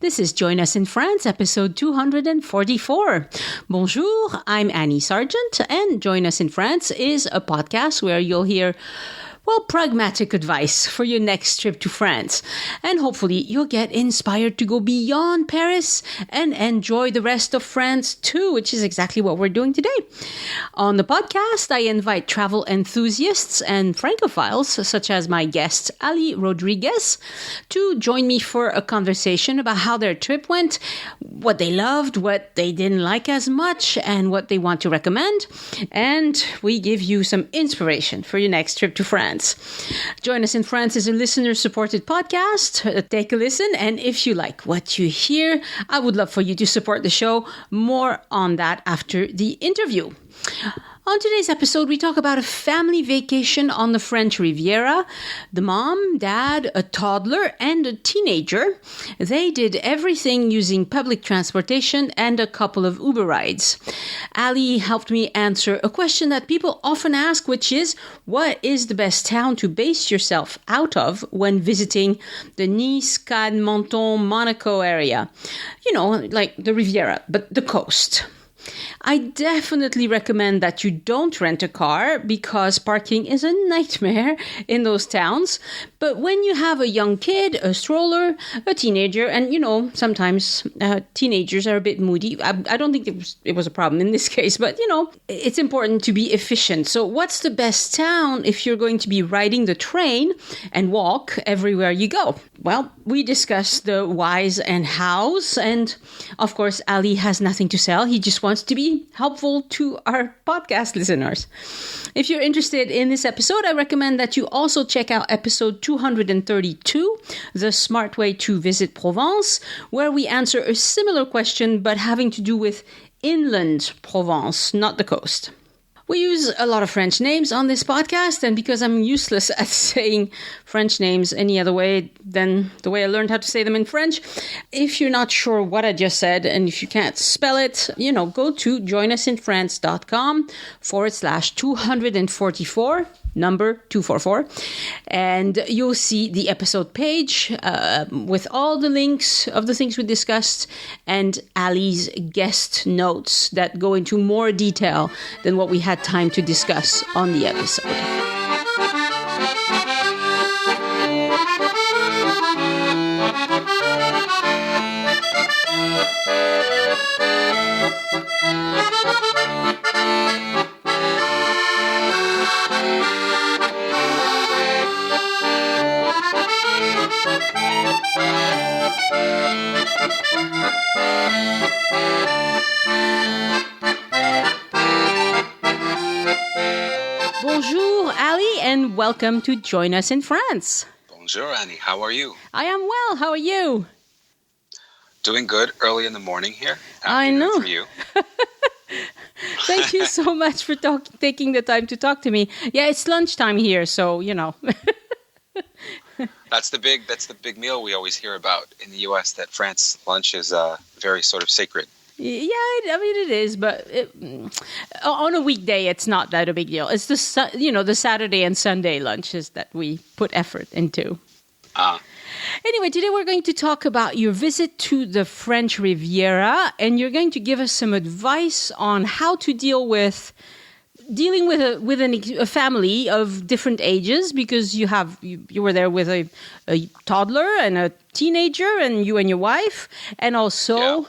This is Join Us in France, episode 244. Bonjour, I'm Annie Sargent, and Join Us in France is a podcast where you'll hear pragmatic advice for your next trip to France. And hopefully you'll get inspired to go beyond Paris and enjoy the rest of France too, which is exactly what we're doing today. On the podcast, I invite travel enthusiasts and Francophiles, such as my guest Ali Rodriguez, to join me for a conversation about how their trip went, what they loved, what they didn't like as much, and what they want to recommend. And we give you some inspiration for your next trip to France. Join Us in France is a listener-supported podcast. Take a listen, and if you like what you hear, I would love for you to support the show. More on that after the interview. On today's episode, we talk about a family vacation on the French Riviera. The mom, dad, a toddler, and a teenager. They did everything using public transportation and a couple of Uber rides. Ali helped me answer a question that people often ask, which is, what is the best town to base yourself out of when visiting the Nice, Cannes, Menton, Monaco area? You know, like the Riviera, but the coast. I definitely recommend that you don't rent a car because parking is a nightmare in those towns. But when you have a young kid, a stroller, a teenager, and sometimes teenagers are a bit moody. I don't think it was a problem in this case, but it's important to be efficient. So what's the best town if you're going to be riding the train and walk everywhere you go? Well, we discussed the whys and hows, and of course, Ali has nothing to sell. He just wants to be helpful to our podcast listeners. If you're interested in this episode, I recommend that you also check out episode 232, The Smart Way to Visit Provence, where we answer a similar question, but having to do with inland Provence, not the coast. We use a lot of French names on this podcast, and because I'm useless at saying French names any other way than the way I learned how to say them in French, if you're not sure what I just said, and if you can't spell it, go to joinusinfrance.com/244, number 244, and you'll see the episode page with all the links of the things we discussed and Ali's guest notes that go into more detail than what we had time to discuss on the episode. Bonjour, Ali, and welcome to Join Us in France. Bonjour, Annie. How are you? I am well. How are you? Doing good. Early in the morning here. I know. For you. Thank you so much for taking the time to talk to me. Yeah, it's lunchtime here, so That's the big meal we always hear about in the U.S. That France lunch is very sort of sacred. Yeah, I mean it is, but on a weekday it's not that a big deal. It's the Saturday and Sunday lunches that we put effort into. Anyway, today we're going to talk about your visit to the French Riviera, and you're going to give us some advice on how to dealing with a family of different ages, because you were there with a toddler and a teenager, and you and your wife, and also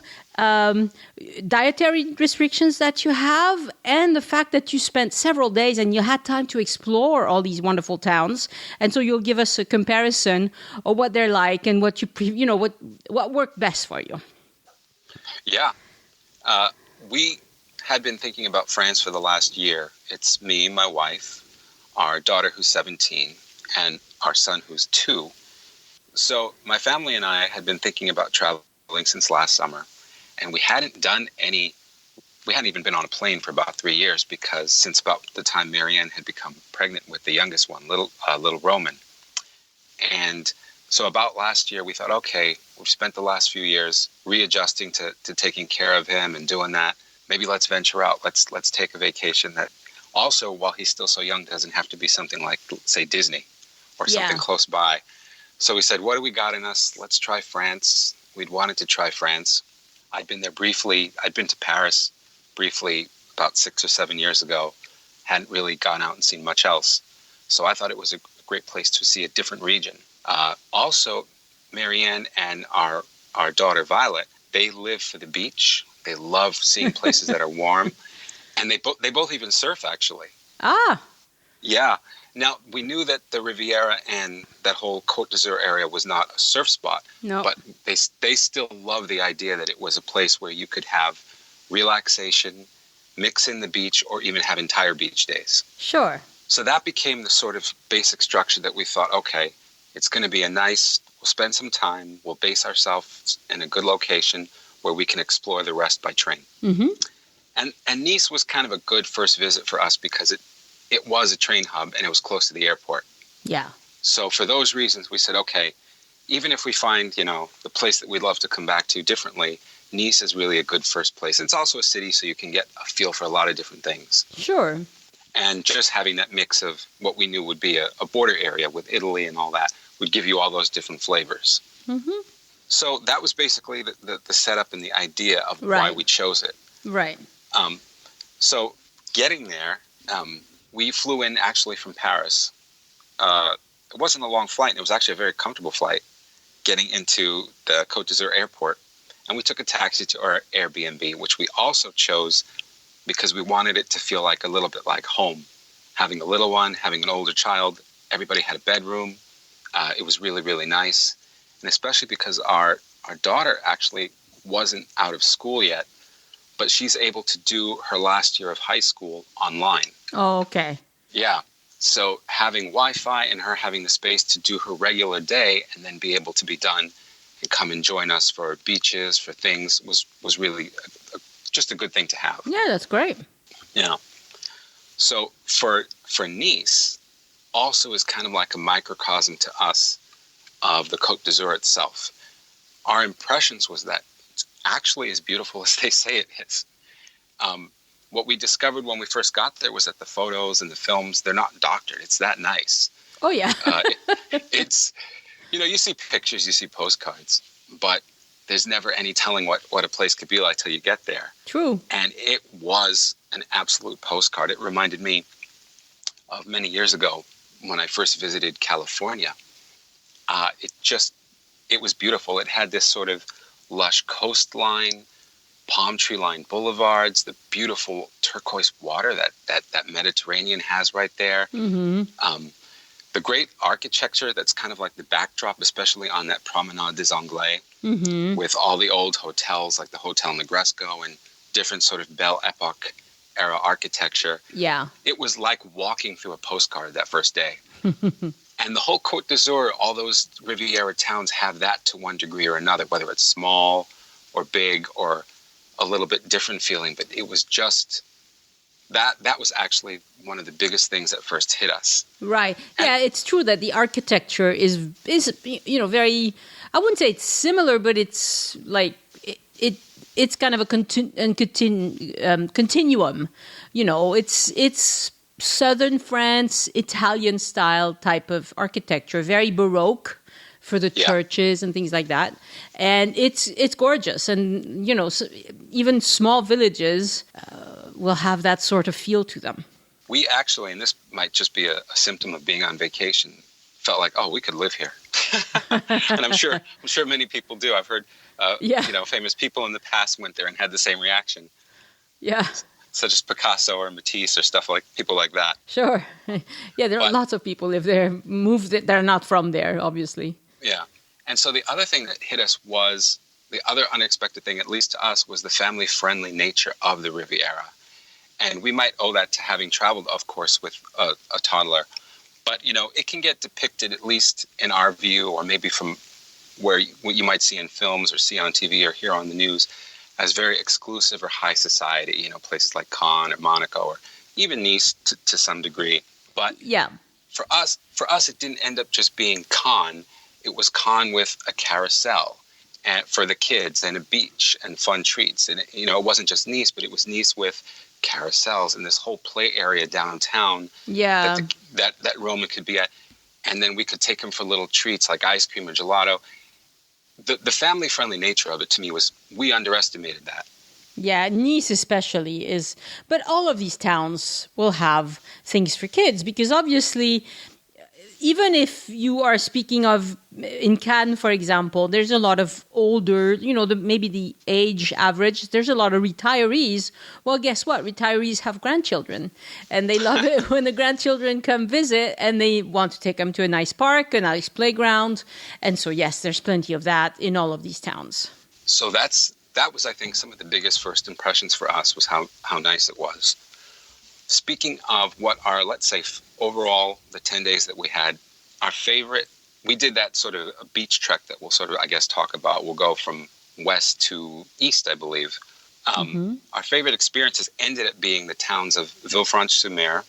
dietary restrictions that you have, and the fact that you spent several days and you had time to explore all these wonderful towns, and so you'll give us a comparison of what they're like and what what worked best for you. Yeah, we had been thinking about France for the last year. It's me, my wife, our daughter who's 17, and our son who's 2. So my family and I had been thinking about traveling since last summer. And we hadn't even been on a plane for about 3 years, because since about the time Marianne had become pregnant with the youngest one, little Roman. And so about last year, we thought, okay, we've spent the last few years readjusting to taking care of him and doing that. Maybe let's venture out. Let's take a vacation that also, while he's still so young, doesn't have to be something like, say, Disney or something close by. So we said, what do we got in us? Let's try France. we'd wanted to try France. I'd been there briefly. I'd been to Paris briefly about 6 or 7 years ago. Hadn't really gone out and seen much else. So I thought it was a great place to see a different region. Also, Marianne and our daughter Violet, they live for the beach. They love seeing places that are warm. And they both even surf, actually. Ah. Yeah. Now, we knew that the Riviera and that whole Côte d'Azur area was not a surf spot. No. But they still love the idea that it was a place where you could have relaxation, mix in the beach, or even have entire beach days. Sure. So that became the sort of basic structure that we thought, okay, it's going to be we'll spend some time, we'll base ourselves in a good location where we can explore the rest by train. Mm-hmm. And Nice was kind of a good first visit for us because it was a train hub and it was close to the airport. Yeah. So for those reasons, we said, okay, even if we find, the place that we'd love to come back to differently, Nice is really a good first place. It's also a city, so you can get a feel for a lot of different things. Sure. And just having that mix of what we knew would be a border area with Italy and all that would give you all those different flavors. Mm-hmm. So that was basically the setup and the idea of Right. why we chose it. Right. So getting there, we flew in actually from Paris. It wasn't a long flight, and it was actually a very comfortable flight getting into the Côte d'Azur airport. And we took a taxi to our Airbnb, which we also chose because we wanted it to feel like a little bit like home. Having a little one, having an older child, everybody had a bedroom. It was really, really nice. And especially because our daughter actually wasn't out of school yet, but she's able to do her last year of high school online. Oh, okay. Yeah. So having Wi-Fi and her having the space to do her regular day and then be able to be done and come and join us for beaches, for things, was really just a good thing to have. Yeah, that's great. Yeah. So for Nice, also is kind of like a microcosm to us of the Côte d'Azur itself. Our impressions was that it's actually as beautiful as they say it is. What we discovered when we first got there was that the photos and the films, they're not doctored. It's that nice. Oh, yeah. It's, you see pictures, you see postcards, but there's never any telling what a place could be like till you get there. True. And it was an absolute postcard. It reminded me of many years ago when I first visited California. It was beautiful. It had this sort of lush coastline, palm tree lined boulevards, the beautiful turquoise water that Mediterranean has right there. Mm-hmm. The great architecture that's kind of like the backdrop, especially on that Promenade des Anglais, mm-hmm. with all the old hotels like the Hotel Negresco and different sort of Belle Epoque era architecture. Yeah. It was like walking through a postcard that first day. And the whole Côte d'Azur, all those Riviera towns have that to one degree or another, whether it's small or big or a little bit different feeling. But it was just that was actually one of the biggest things that first hit us. Right. Yeah, it's true that the architecture is very, I wouldn't say it's similar, but it's like it's kind of a continuum. It's Southern France, Italian style type of architecture, very Baroque for the churches and things like that. And it's gorgeous. And, even small villages will have that sort of feel to them. We actually, and this might just be a symptom of being on vacation, felt like, we could live here. And I'm sure many people do. I've heard, famous people in the past went there and had the same reaction. Yeah. Such as Picasso or Matisse or people like that. Sure. Yeah, there are lots of people live there, they're not from there, obviously. Yeah. And so the other thing that hit us was, the other unexpected thing, at least to us, was the family-friendly nature of the Riviera. And we might owe that to having traveled, of course, with a toddler. But, it can get depicted, at least in our view, or maybe from what you might see in films or see on TV or hear on the news, as very exclusive or high society, places like Cannes or Monaco or even Nice to some degree. But for us, it didn't end up just being Cannes. It was Cannes with a carousel and for the kids and a beach and fun treats. And, it wasn't just Nice, but it was Nice with carousels and this whole play area downtown that Roman could be at. And then we could take him for little treats like ice cream or gelato. the family-friendly nature of it to me we underestimated that. Yeah, Nice especially is, but all of these towns will have things for kids because obviously, even if you are speaking of in Cannes, for example, there's a lot of older, maybe the age average, there's a lot of retirees. Well, guess what? Retirees have grandchildren and they love it when the grandchildren come visit and they want to take them to a nice park, a nice playground. And so, yes, there's plenty of that in all of these towns. So that was, I think, some of the biggest first impressions for us was how nice it was. Speaking of what are, let's say, overall, the 10 days that we had, our favorite, we did that sort of a beach trek that we'll sort of, I guess, talk about. We'll go from west to east, I believe. Our favorite experiences ended up being the towns of Villefranche-sur-Mer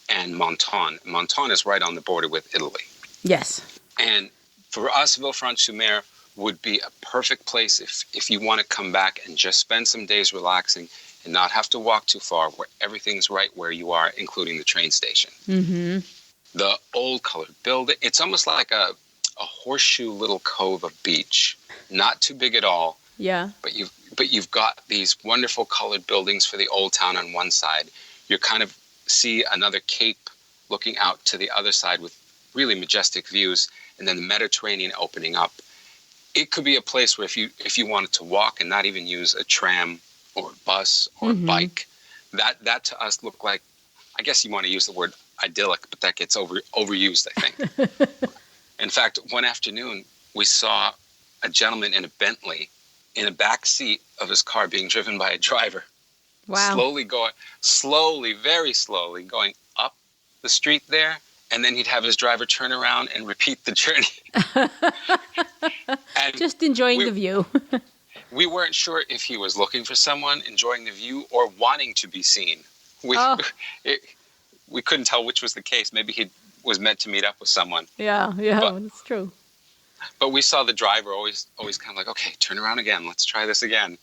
and Menton. Menton is right on the border with Italy. Yes. And for us, Villefranche-sur-Mer would be a perfect place if you want to come back and just spend some days relaxing and not have to walk too far, where everything's right where you are, including the train station. Mm-hmm. The old colored building, it's almost like a horseshoe little cove of beach. Not too big at all. Yeah. But you've got these wonderful colored buildings for the old town on one side. You kind of see another cape looking out to the other side with really majestic views, and then the Mediterranean opening up. It could be a place where if you wanted to walk and not even use a tram or a bus or a bike, that to us looked like, I guess you want to use the word idyllic, but that gets overused, I think. In fact, one afternoon, we saw a gentleman in a Bentley in a back seat of his car being driven by a driver. Wow. Very slowly going up the street there. And then he'd have his driver turn around and repeat the journey. And just enjoying the view. We weren't sure if he was looking for someone, enjoying the view, or wanting to be seen. We couldn't tell which was the case. Maybe he was meant to meet up with someone. Yeah, that's true. But we saw the driver always kind of like, okay, turn around again. Let's try this again.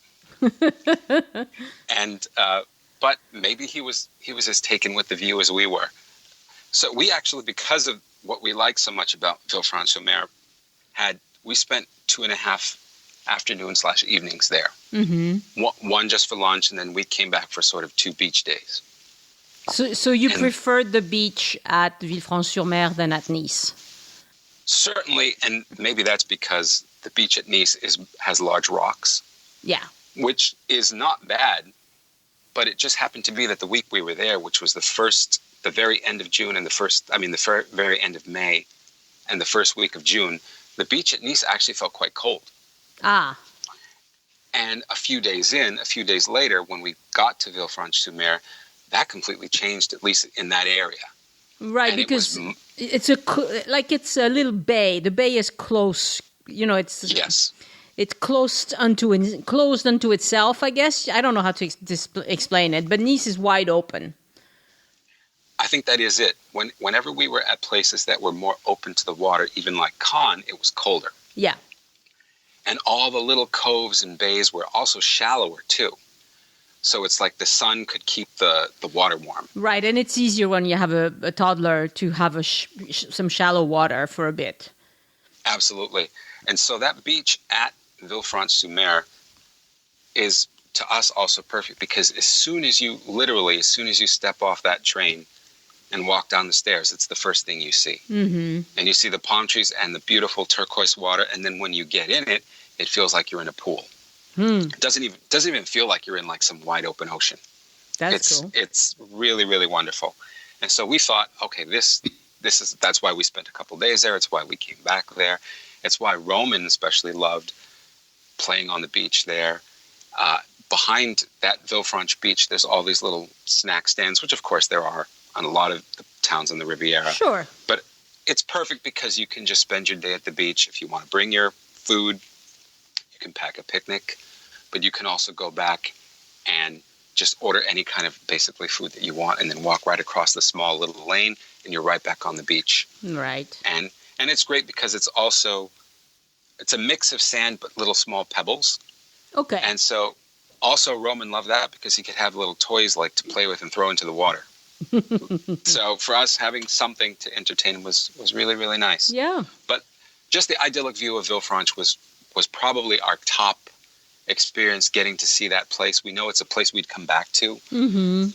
And but maybe he was as taken with the view as we were. So we actually, because of what we like so much about Villefranche-sur-Mer, we spent 2.5 afternoons/evenings there. Mm-hmm. One just for lunch, and then we came back for sort of 2 beach days. So you preferred the beach at Villefranche-sur-Mer than at Nice? Certainly, and maybe that's because the beach at Nice has large rocks. Yeah. Which is not bad, but it just happened to be that the week we were there, which was the very end of June and the very end of May and the first week of June, the beach at Nice actually felt quite cold. Ah. And a few days later, when we got to Villefranche-sur-Mer, that completely changed, at least in that area. Right, and because it's a little bay. The bay is close. Yes. It's closed unto itself, I guess. I don't know how to explain it, but Nice is wide open. I think that is it. Whenever we were at places that were more open to the water, even like Cannes, it was colder. Yeah. And all the little coves and bays were also shallower too. So it's like the sun could keep the water warm. Right, and it's easier when you have a toddler to have some shallow water for a bit. Absolutely. And so that beach at Villefranche-sur-Mer is, to us, also perfect because as soon as you step off that train and walk down the stairs, it's the first thing you see. Mm-hmm. And you see the palm trees and the beautiful turquoise water, and then when you get in it, it feels like you're in a pool. It doesn't even feel like you're in like some wide open ocean. That's cool. It's really, really wonderful. And so we thought, okay, that's why we spent a couple of days there. It's why we came back there. It's why Roman especially loved playing on the beach there. Behind that Villefranche beach, there's all these little snack stands, which of course there are on a lot of the towns in the Riviera. Sure. But it's perfect because you can just spend your day at the beach. If you want to bring your food, you can pack a picnic, but you can also go back and just order any kind of basically food that you want and then walk right across the small little lane and you're right back on the beach. Right. And it's great because it's a mix of sand but little small pebbles. Okay. And so also Roman loved that because he could have little toys like to play with and throw into the water. So for us, having something to entertain him was really, really nice. Yeah. But just the idyllic view of Villefranche was was probably our top experience getting to see that place. We know it's a place we'd come back to. Mm-hmm.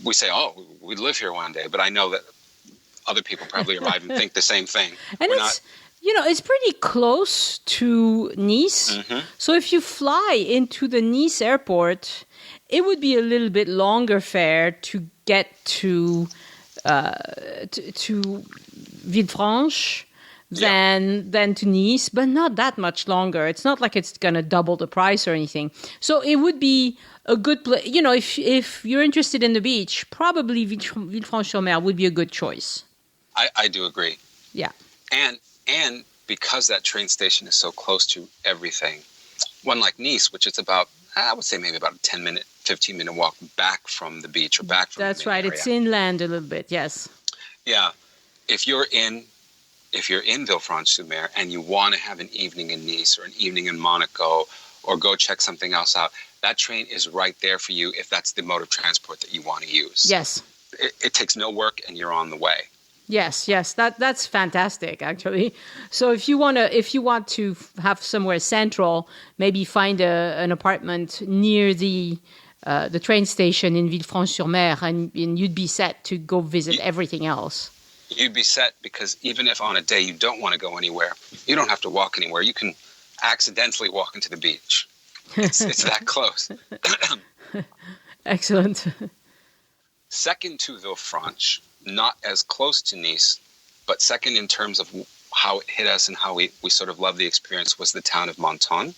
We say, oh, we'd live here one day, but I know that other people probably arrive and think the same thing. And it's pretty close to Nice. Mm-hmm. So if you fly into the Nice airport, it would be a little bit longer fare to get to Villefranche than to Nice, but not that much longer. It's not like it's going to double the price or anything. So it would be a good place. If you're interested in the beach, probably Villefranche-sur-Mer would be a good choice. I do agree. Yeah. And because that train station is so close to everything, one like Nice, which is about, I would say maybe about a 10-minute, 15-minute walk back from the beach or back from That's the main right. area. It's inland a little bit, yes. Yeah. If you're in Villefranche-sur-Mer and you want to have an evening in Nice or an evening in Monaco or go check something else out, that train is right there for you if that's the mode of transport that you want to use. Yes. It takes no work and you're on the way. Yes, that's fantastic, actually. So if you want to have somewhere central, maybe find an apartment near the train station in Villefranche-sur-Mer, and you'd be set to go visit everything else. You'd be set because even if on a day you don't want to go anywhere, you don't have to walk anywhere. You can accidentally walk into the beach. It's that close. Excellent. Second to Villefranche, not as close to Nice, but second in terms of how it hit us and how we sort of loved the experience was the town of Menton,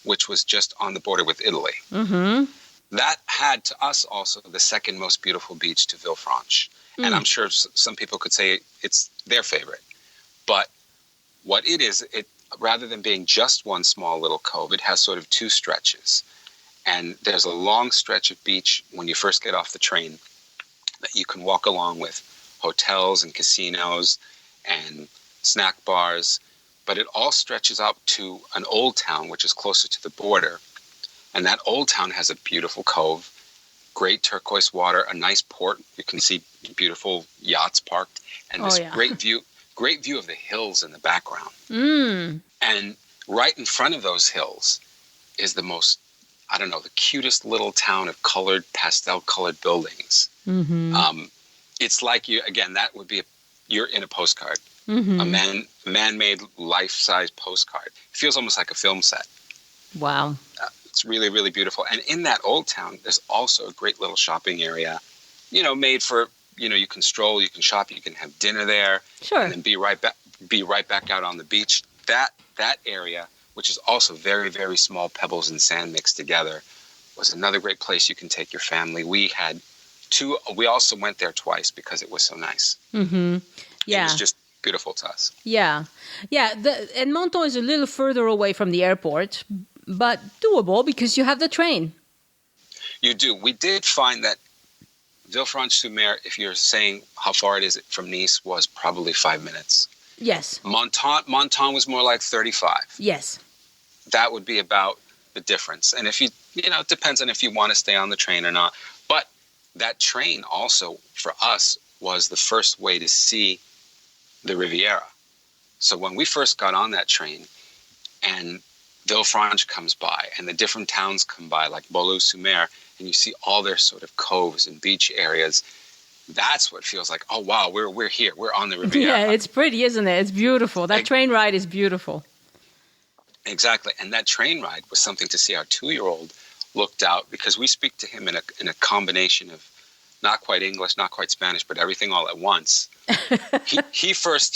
which was just on the border with Italy. Mm-hmm. That had to us also the second most beautiful beach to Villefranche. And I'm sure some people could say it's their favorite. But what it is, rather than being just one small little cove, it has sort of two stretches. And there's a long stretch of beach when you first get off the train that you can walk along with hotels and casinos and snack bars. But it all stretches up to an old town, which is closer to the border. And that old town has a beautiful cove, great turquoise water, a nice port. You can see beautiful yachts parked, and this great view of the hills in the background. And right in front of those hills is the most, the cutest little town of pastel-colored buildings. Mm-hmm. It's like that would be you're in a postcard, mm-hmm. a man-made life-size postcard. It feels almost like a film set. Wow. It's really, really beautiful. And in that old town, there's also a great little shopping area, made for, you can stroll, you can shop, you can have dinner there. Sure. And then be right back out on the beach. That area, which is also very, very small pebbles and sand mixed together, was another great place you can take your family. We also went there twice because it was so nice. Mm-hmm. Yeah. It was just beautiful to us. Yeah. Yeah. And Menton is a little further away from the airport, but doable because you have the train. You do. We did find that Villefranche-sur-Mer, if you're saying how far it is from Nice, was probably 5 minutes. Yes. Menton was more like 35. Yes. That would be about the difference. And if it depends on if you want to stay on the train or not. But that train also, for us, was the first way to see the Riviera. So when we first got on that train and Villefranche comes by and the different towns come by, like Beaulieu-sur-Mer, and you see all their sort of coves and beach areas, that's what feels like, oh, wow, we're here. We're on the Riviera. Yeah, it's pretty, isn't it? It's beautiful. That train ride is beautiful. Exactly. And that train ride was something to see. Our 2-year-old looked out because we speak to him in a combination of not quite English, not quite Spanish, but everything all at once. he first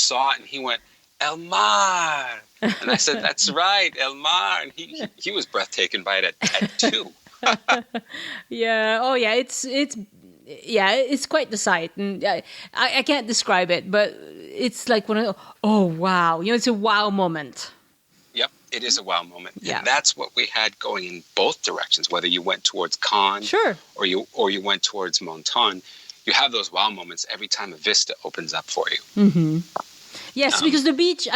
saw it and he went, El Mar. And I said, that's right, El Mar. And he was breathtaken by it at 2. Yeah. Oh, yeah. It's quite the sight. And I can't describe it, but it's like oh, wow. It's a wow moment. Yep, it is a wow moment. Yeah. And that's what we had going in both directions, whether you went towards Cannes sure. or you went towards Menton. You have those wow moments every time a vista opens up for you. Mm-hmm. Yes, because the beach,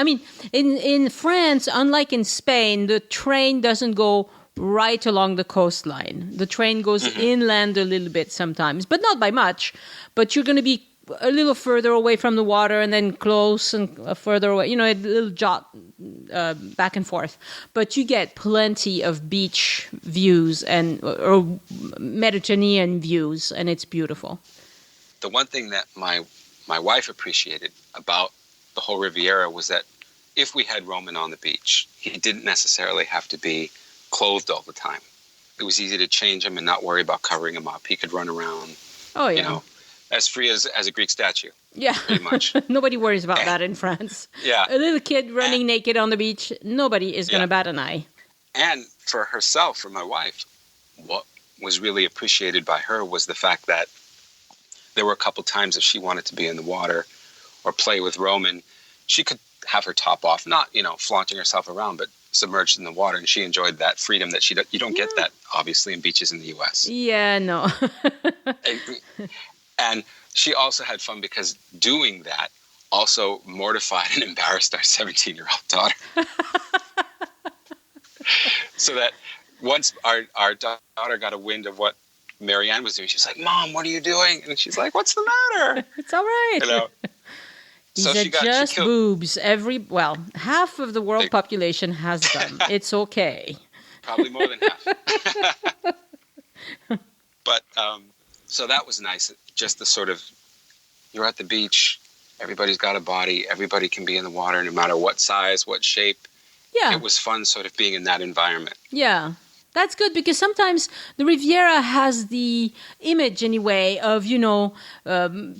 in France, unlike in Spain, the train doesn't go right along the coastline. The train goes inland a little bit sometimes, but not by much. But you're going to be a little further away from the water and then close and further away, a little jot back and forth. But you get plenty of beach views or Mediterranean views, and it's beautiful. The one thing that my wife appreciated about the whole Riviera was that if we had Roman on the beach, he didn't necessarily have to be clothed all the time. It was easy to change him and not worry about covering him up. He could run around, as free as a Greek statue. Yeah, pretty much. Nobody worries about that in France. Yeah. A little kid running naked on the beach, nobody is going to bat an eye. And for herself, for my wife, what was really appreciated by her was the fact that there were a couple times if she wanted to be in the water or play with Roman, she could have her top off, not, flaunting herself around, but submerged in the water, and she enjoyed that freedom that you don't get that obviously in beaches in the U.S. Yeah, no. And she also had fun because doing that also mortified and embarrassed our 17-year-old daughter. So that once our daughter got a wind of what Marianne was doing, she's like, "Mom, what are you doing?" And she's like, "What's the matter?" It's all right. These are just boobs. Half of the world population has them. It's okay. Probably more than half. But so that was nice. Just the sort of, you're at the beach, everybody's got a body, everybody can be in the water, no matter what size, what shape. Yeah. It was fun sort of being in that environment. Yeah. That's good because sometimes the Riviera has the image anyway of,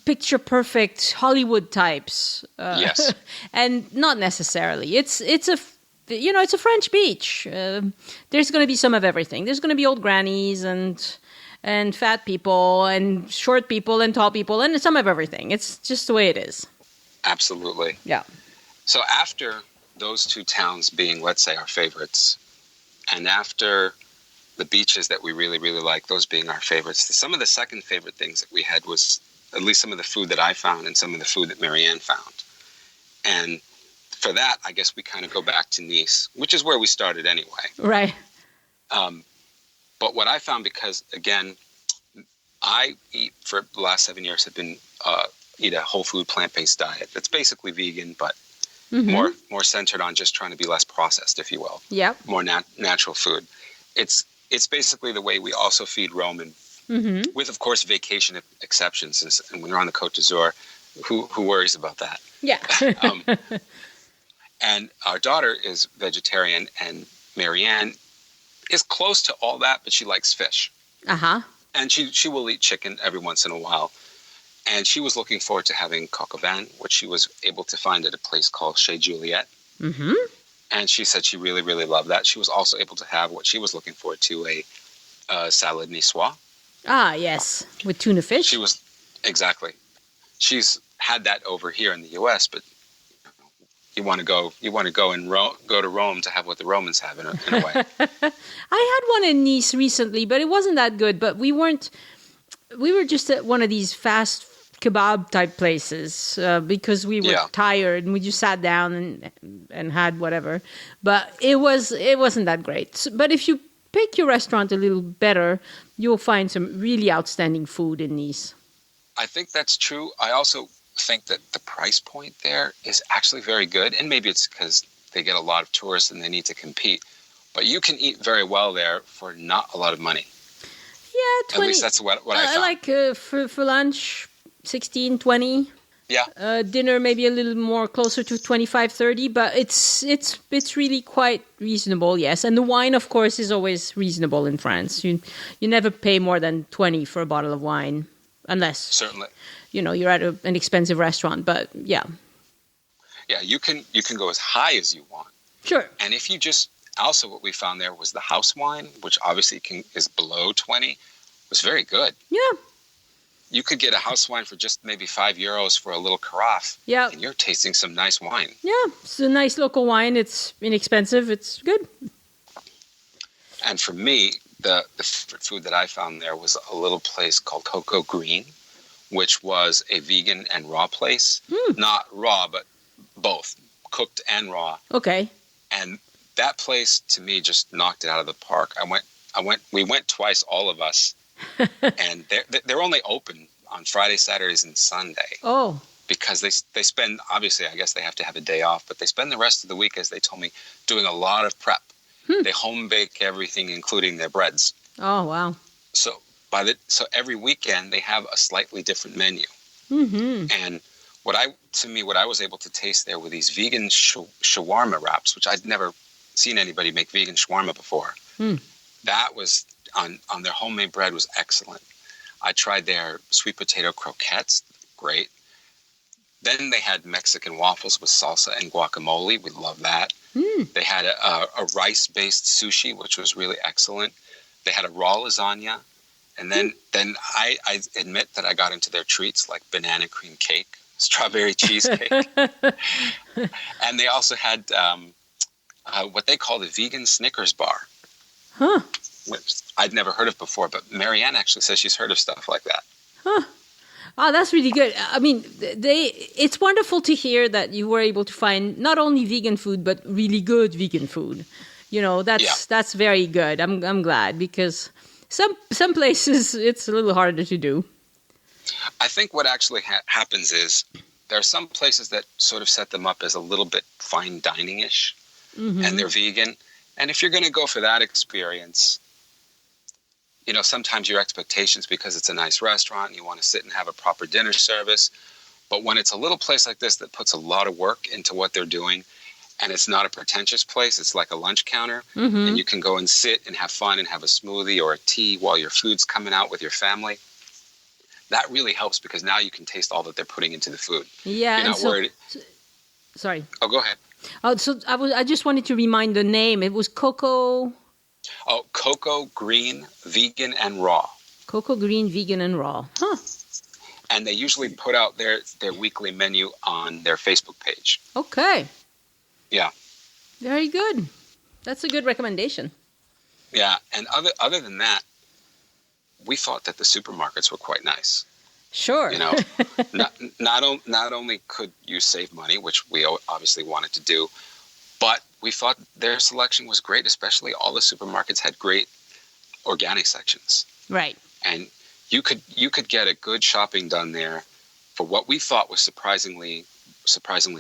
picture perfect Hollywood types. Yes. And not necessarily. It's a French beach. There's going to be some of everything. There's going to be old grannies and fat people and short people and tall people and some of everything. It's just the way it is. Absolutely. Yeah. So after those two towns being, let's say, our favorites, and after the beaches that we really, really like, those being our favorites, some of the second favorite things that we had was at least some of the food that I found and some of the food that Marianne found. And for that, I guess we kind of go back to Nice, which is where we started anyway. Right. But what I found, because, again, I eat for the last 7 years have been eat a whole food plant-based diet. That's basically vegan, but more centered on just trying to be less processed, if you will. Yeah. More natural food. It's basically the way we also feed Roman, with, of course, vacation exceptions. And when you're on the coteazur, who worries about that? Yeah. And our daughter is vegetarian, and Marianne is close to all that, but she likes fish. Uh-huh. And she will eat chicken every once in a while. And she was looking forward to having coq au vin, which she was able to find at a place called Chez Juliette. Mm-hmm. And she said she really, really loved that. She was also able to have what she was looking forward to, a salad niçoise. Ah, yes, with tuna fish. Exactly. She's had that over here in the U.S., but you want to go to Rome to have what the Romans have in a way. I had one in Nice recently, but it wasn't that good. But we were just at one of these fast kebab type places because we were tired and we just sat down and had whatever. But it wasn't that great. But if you pick your restaurant a little better, you'll find some really outstanding food in Nice. I think that's true. I also think that the price point there is actually very good, and maybe it's because they get a lot of tourists and they need to compete. But you can eat very well there for not a lot of money. Yeah, 20. At least that's what I found. I like for lunch, 16, 20. Yeah. Dinner maybe a little more closer to 25, 30, but it's really quite reasonable, yes. And the wine, of course, is always reasonable in France. You never pay more than 20 for a bottle of wine, unless certainly you're at an expensive restaurant. But yeah. Yeah, you can go as high as you want. Sure. And if you just also what we found there was the house wine, which obviously is below 20, was very good. Yeah. You could get a house wine for just maybe €5 for a little carafe. Yeah. And you're tasting some nice wine. Yeah. It's a nice local wine. It's inexpensive. It's good. And for me, the food that I found there was a little place called Coco Green, which was a vegan and raw place. Not raw, but both, cooked and raw. Okay. And that place, to me, just knocked it out of the park. We went twice, all of us. And they're only open on Friday, Saturdays, and Sunday. Oh. Because they spend, obviously, I guess they have to have a day off, but they spend the rest of the week, as they told me, doing a lot of prep. They home bake everything, including their breads. Oh, wow. So every weekend they have a slightly different menu. And what I was able to taste there were these vegan shawarma wraps, which I'd never seen anybody make vegan shawarma before. That was on their homemade bread was excellent. I tried their sweet potato croquettes, great. Then they had Mexican waffles with salsa and guacamole. We love that. They had a rice-based sushi, which was really excellent. They had a raw lasagna. And then I admit that I got into their treats like banana cream cake, strawberry cheesecake. And they also had what they call the vegan Snickers bar. Which I'd never heard of before, but Marianne actually says she's heard of stuff like that. Oh, that's really good. I mean, it's wonderful to hear that you were able to find not only vegan food, but really good vegan food. You know, that's very good. I'm glad, because some places it's a little harder to do. I think what actually happens is there are some places that sort of set them up as a little bit fine dining-ish, and they're vegan. And if you're going to go for that experience, you know, sometimes your expectations, because it's a nice restaurant and you want to sit and have a proper dinner service. But when it's a little place like this that puts a lot of work into what they're doing, and it's not a pretentious place, it's like a lunch counter, and you can go and sit and have fun and have a smoothie or a tea while your food's coming out with your family, that really helps, because now you can taste all that they're putting into the food. Yeah. You're not worried. Sorry. Oh, go ahead. Oh, so I just wanted to remind the name. It was Coco... Oh, Coco Green, Vegan and Raw. Coco Green, Vegan and Raw. Huh. And they usually put out their weekly menu on their Facebook page. Okay. Yeah. Very good. That's a good recommendation. Yeah, and other than that, we thought that the supermarkets were quite nice. Sure. You know, not only could you save money, which we obviously wanted to do, but we thought their selection was great, especially all the supermarkets had great organic sections. Right. And you could get a good shopping done there for what we thought was surprisingly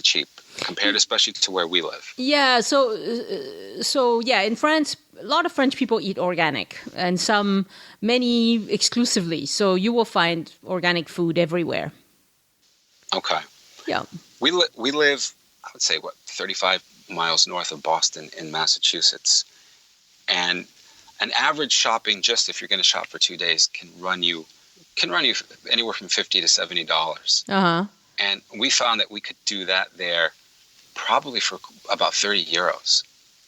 cheap, compared especially to where we live. Yeah, so yeah, in France, a lot of French people eat organic, and many exclusively. So you will find organic food everywhere. Okay. Yeah. We live, I would say, 35 miles north of Boston in Massachusetts, and an average shopping, just if you're going to shop for 2 days, can run you anywhere from $50 to $70. And we found that we could do that there probably for about 30 euros.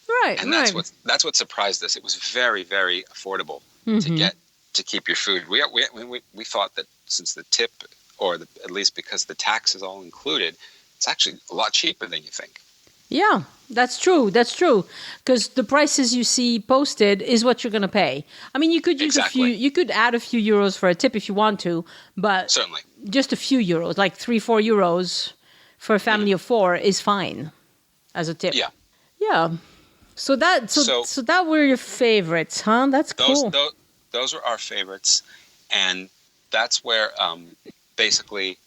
Right. And that's what surprised us. It was very, very affordable to keep your food. We thought that since the tip, at least because the tax is all included, it's actually a lot cheaper than you think. Yeah, that's true. That's true. Because the prices you see posted is what you're going to pay. I mean, you could use you could add a few euros for a tip if you want to, but certainly just a few euros, like 3-4 euros for a family of 4 is fine as a tip. Yeah. Yeah. So that were your favorites, huh? That's cool. Those were our favorites, and that's where basically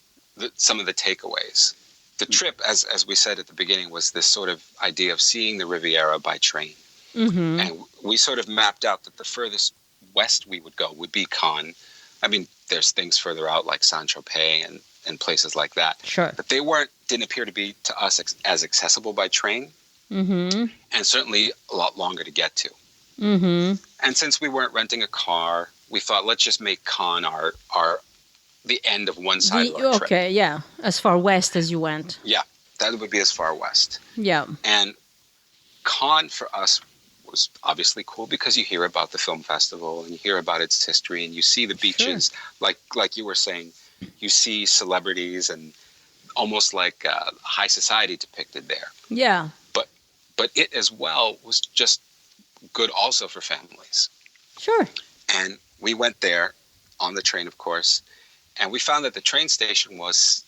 some of the takeaways. The trip, as we said at the beginning, was this sort of idea of seeing the Riviera by train. And we sort of mapped out that the furthest west we would go would be Cannes. I mean, there's things further out like Saint-Tropez and places like that. Sure. But they didn't appear to be to us as accessible by train. And certainly a lot longer to get to. And since we weren't renting a car, we thought, let's just make Cannes the end of one side of our trip. Okay, yeah. As far west as you went. Yeah, that would be as far west. Yeah. And Cannes for us was obviously cool because you hear about the film festival and you hear about its history and you see the beaches, like you were saying, you see celebrities and almost like high society depicted there. Yeah. But it as well was just good also for families. Sure. And we went there on the train, of course, and we found that the train station was,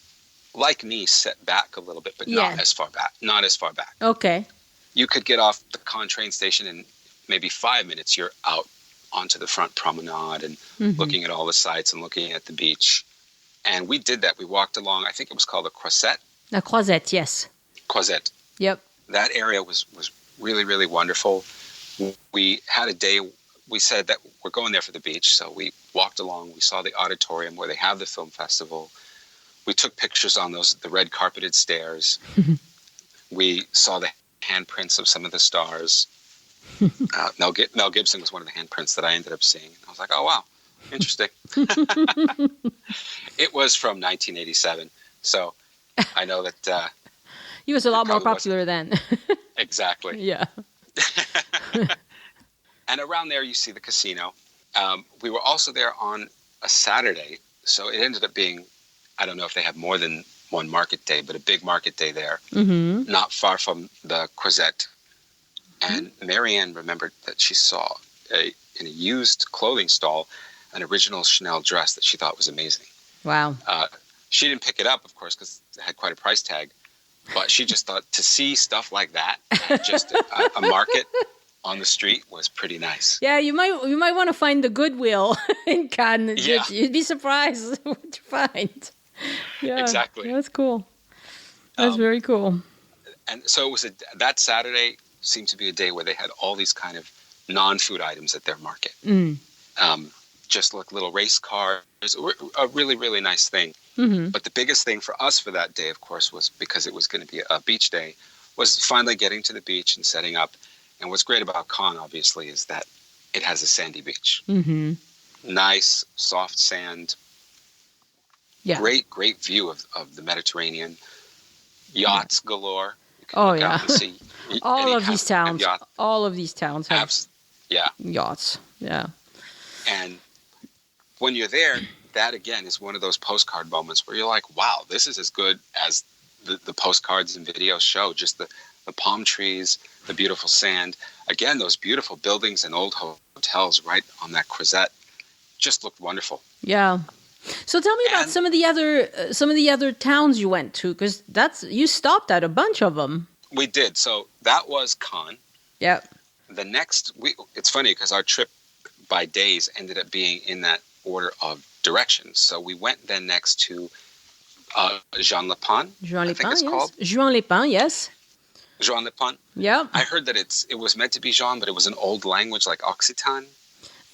like Nice, set back a little bit, but not as far back. Okay. You could get off the Cannes train station in maybe 5 minutes. You're out onto the front promenade and looking at all the sights and looking at the beach. And we did that. We walked along, I think it was called the Croisette. La Croisette, yes. Croisette. Yep. That area was really, really wonderful. We had a day, we said that we're going there for the beach. So we walked along. We saw the auditorium where they have the film festival. We took pictures on the red carpeted stairs. We saw the handprints of some of the stars. Mel Gibson was one of the handprints that I ended up seeing. I was like, oh, wow, interesting. It was from 1987. So I know that... he was a lot more popular then. Exactly. Yeah. And around there, you see the casino. We were also there on a Saturday. So it ended up being, I don't know if they have more than one market day, but a big market day there, not far from the Croisette. And Marianne remembered that she saw in a used clothing stall an original Chanel dress that she thought was amazing. Wow. She didn't pick it up, of course, because it had quite a price tag. But she just thought to see stuff like that at just a market on the street was pretty nice. Yeah, you might want to find the Goodwill in Cannes. Yeah. You'd be surprised what you find. Yeah, exactly. That's cool. That's very cool. And so it was that Saturday seemed to be a day where they had all these kind of non-food items at their market. Just like little race cars, a really, really nice thing. But the biggest thing for us for that day, of course, was because it was going to be a beach day, was finally getting to the beach and setting up. And what's great about Cannes, obviously, is that it has a sandy beach. Nice, soft sand. Yeah. Great view of the Mediterranean. Yachts galore. Oh, yeah. All of these towns have yachts. Yeah. And when you're there, that again is one of those postcard moments where you're like, wow, this is as good as the postcards and videos show. Just the palm trees, the beautiful sand. Again, those beautiful buildings and old hotels right on that Croisette just looked wonderful. Yeah. So tell me about some of the other towns you went to, because you stopped at a bunch of them. We did. So that was Cannes. Yeah. The next, it's funny because our trip by days ended up being in that order of directions. So we went then next to Jean Le Pin. Called. Jean Le Pin, yes. Jean Le Pin. Yeah. I heard that it was meant to be Jean, but it was an old language like Occitan.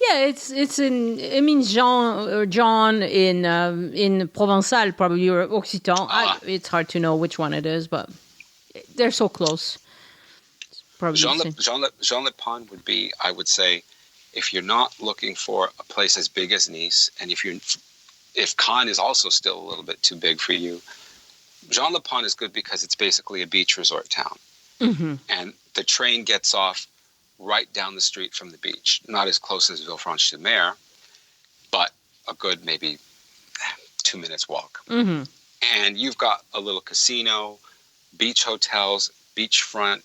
Yeah, it means Jean or John in Provençal probably, or Occitan. It's hard to know which one it is, but they're so close. Jean Le Pin would be, I would say, if you're not looking for a place as big as Nice, and if Cannes is also still a little bit too big for you, Jean Le Pin is good because it's basically a beach resort town. And the train gets off right down the street from the beach. Not as close as Villefranche-sur-Mer, but a good maybe 2 minutes walk. And you've got a little casino, beach hotels, beachfront,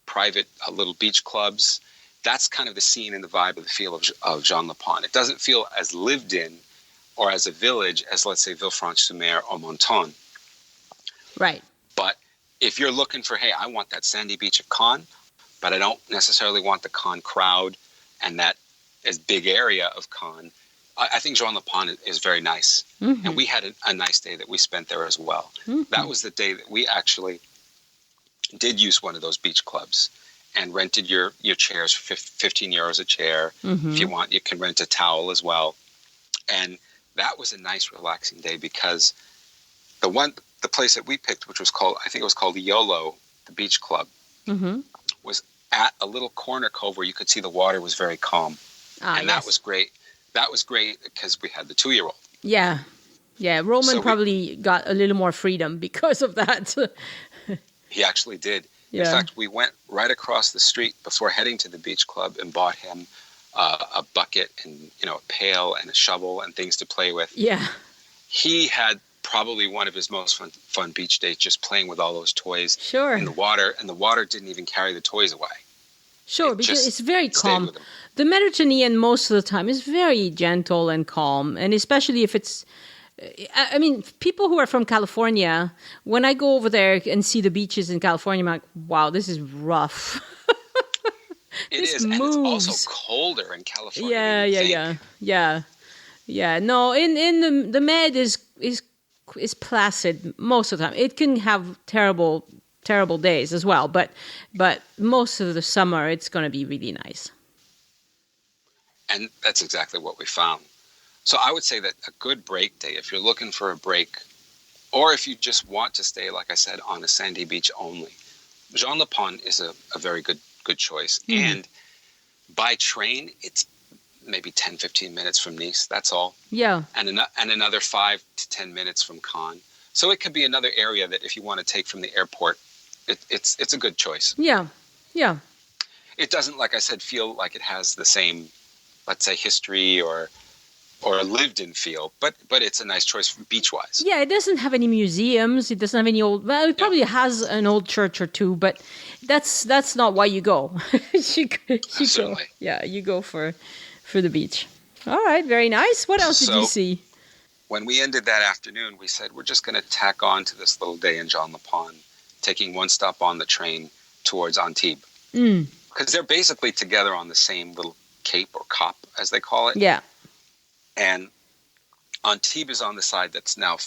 private little beach clubs. That's kind of the scene and the vibe of the feel of Jean Le Pin. It doesn't feel as lived in or as a village as, let's say, Villefranche-sur-Mer or Menton. Right. But if you're looking for, hey, I want that sandy beach of Cannes, but I don't necessarily want the Cannes crowd and that as big area of Cannes, I think Jean Le Pin is very nice. And we had a nice day that we spent there as well. That was the day that we actually did use one of those beach clubs and rented your chairs for 15 euros a chair. If you want, you can rent a towel as well. And that was a nice, relaxing day because the place that we picked, which was called, I think it was called YOLO, the beach club, was at a little corner cove where you could see the water was very calm. That was great. That was great because we had the 2-year-old. Yeah. Yeah, Roman probably got a little more freedom because of that. He actually did. Yeah. In fact, we went right across the street before heading to the beach club and bought him a bucket and a pail and a shovel and things to play with. Yeah. He had probably one of his most fun beach days just playing with all those toys. Sure. In the water, and the water didn't even carry the toys away. Sure, because it's very calm. The Mediterranean most of the time is very gentle and calm, and especially if it's... I mean, people who are from California, when I go over there and see the beaches in California, I'm like, wow, this is rough. It is, and it's also colder in California. Yeah. Yeah, no, in the Med is placid most of the time. It can have terrible days as well, but most of the summer it's going to be really nice. And that's exactly what we found. So I would say that a good break day, if you're looking for a break, or if you just want to stay, like I said, on a sandy beach only, Jean-le-Pont is a very good choice. And by train, it's maybe 10, 15 minutes from Nice. That's all. Yeah. And another 5 to 10 minutes from Cannes. So it could be another area that if you want to take from the airport, it's a good choice. Yeah. Yeah. It doesn't, like I said, feel like it has the same, let's say, history or lived-in feel, but it's a nice choice beach-wise. Yeah, it doesn't have any museums. It doesn't have any old. Well, it probably has an old church or two, but that's not why you go. you Certainly. go. Yeah, you go for the beach. All right, very nice. What else did you see? When we ended that afternoon, we said we're just going to tack on to this little day in Jean-le-Pont, taking one stop on the train towards Antibes. Because they're basically together on the same little cape or cop, as they call it. Yeah. And Antibes is on the side that's now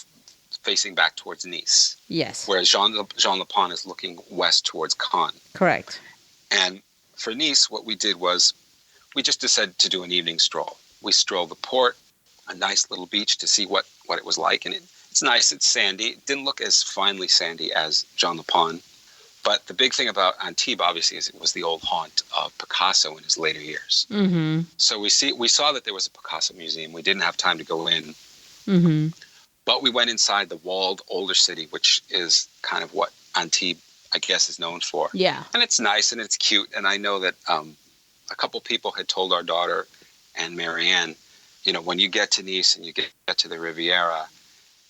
facing back towards Nice. Yes. Whereas Jean-le-Pont is looking west towards Cannes. Correct. And for Nice, what we did was we just decided to do an evening stroll. We strolled the port, a nice little beach to see what it was like. And it's nice. It's sandy. It didn't look as finely sandy as Jean-le-Pont. But the big thing about Antibes, obviously, is it was the old haunt of Picasso in his later years. Mm-hmm. So we saw that there was a Picasso museum. We didn't have time to go in. Mm-hmm. But we went inside the walled older city, which is kind of what Antibes, I guess, is known for. Yeah. And it's nice and it's cute. And I know that a couple people had told our daughter and Marianne, when you get to Nice and you get to the Riviera,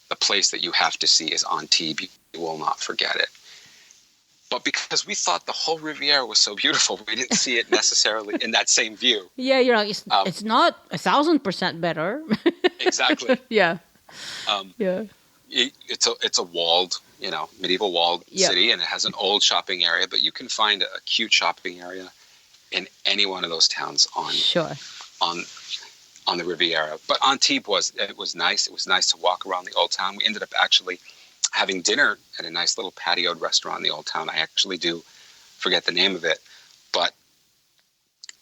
the place that you have to see is Antibes. You will not forget it. But because we thought the whole Riviera was so beautiful, we didn't see it necessarily in that same view. Yeah, it's not 1,000% better. Exactly. Yeah. Yeah. It's a walled, medieval walled city, and it has an old shopping area. But you can find a cute shopping area in any one of those towns on the Riviera. But Antibes was nice. It was nice to walk around the old town. We ended up actually having dinner at a nice little patioed restaurant in the old town. I actually do forget the name of it, but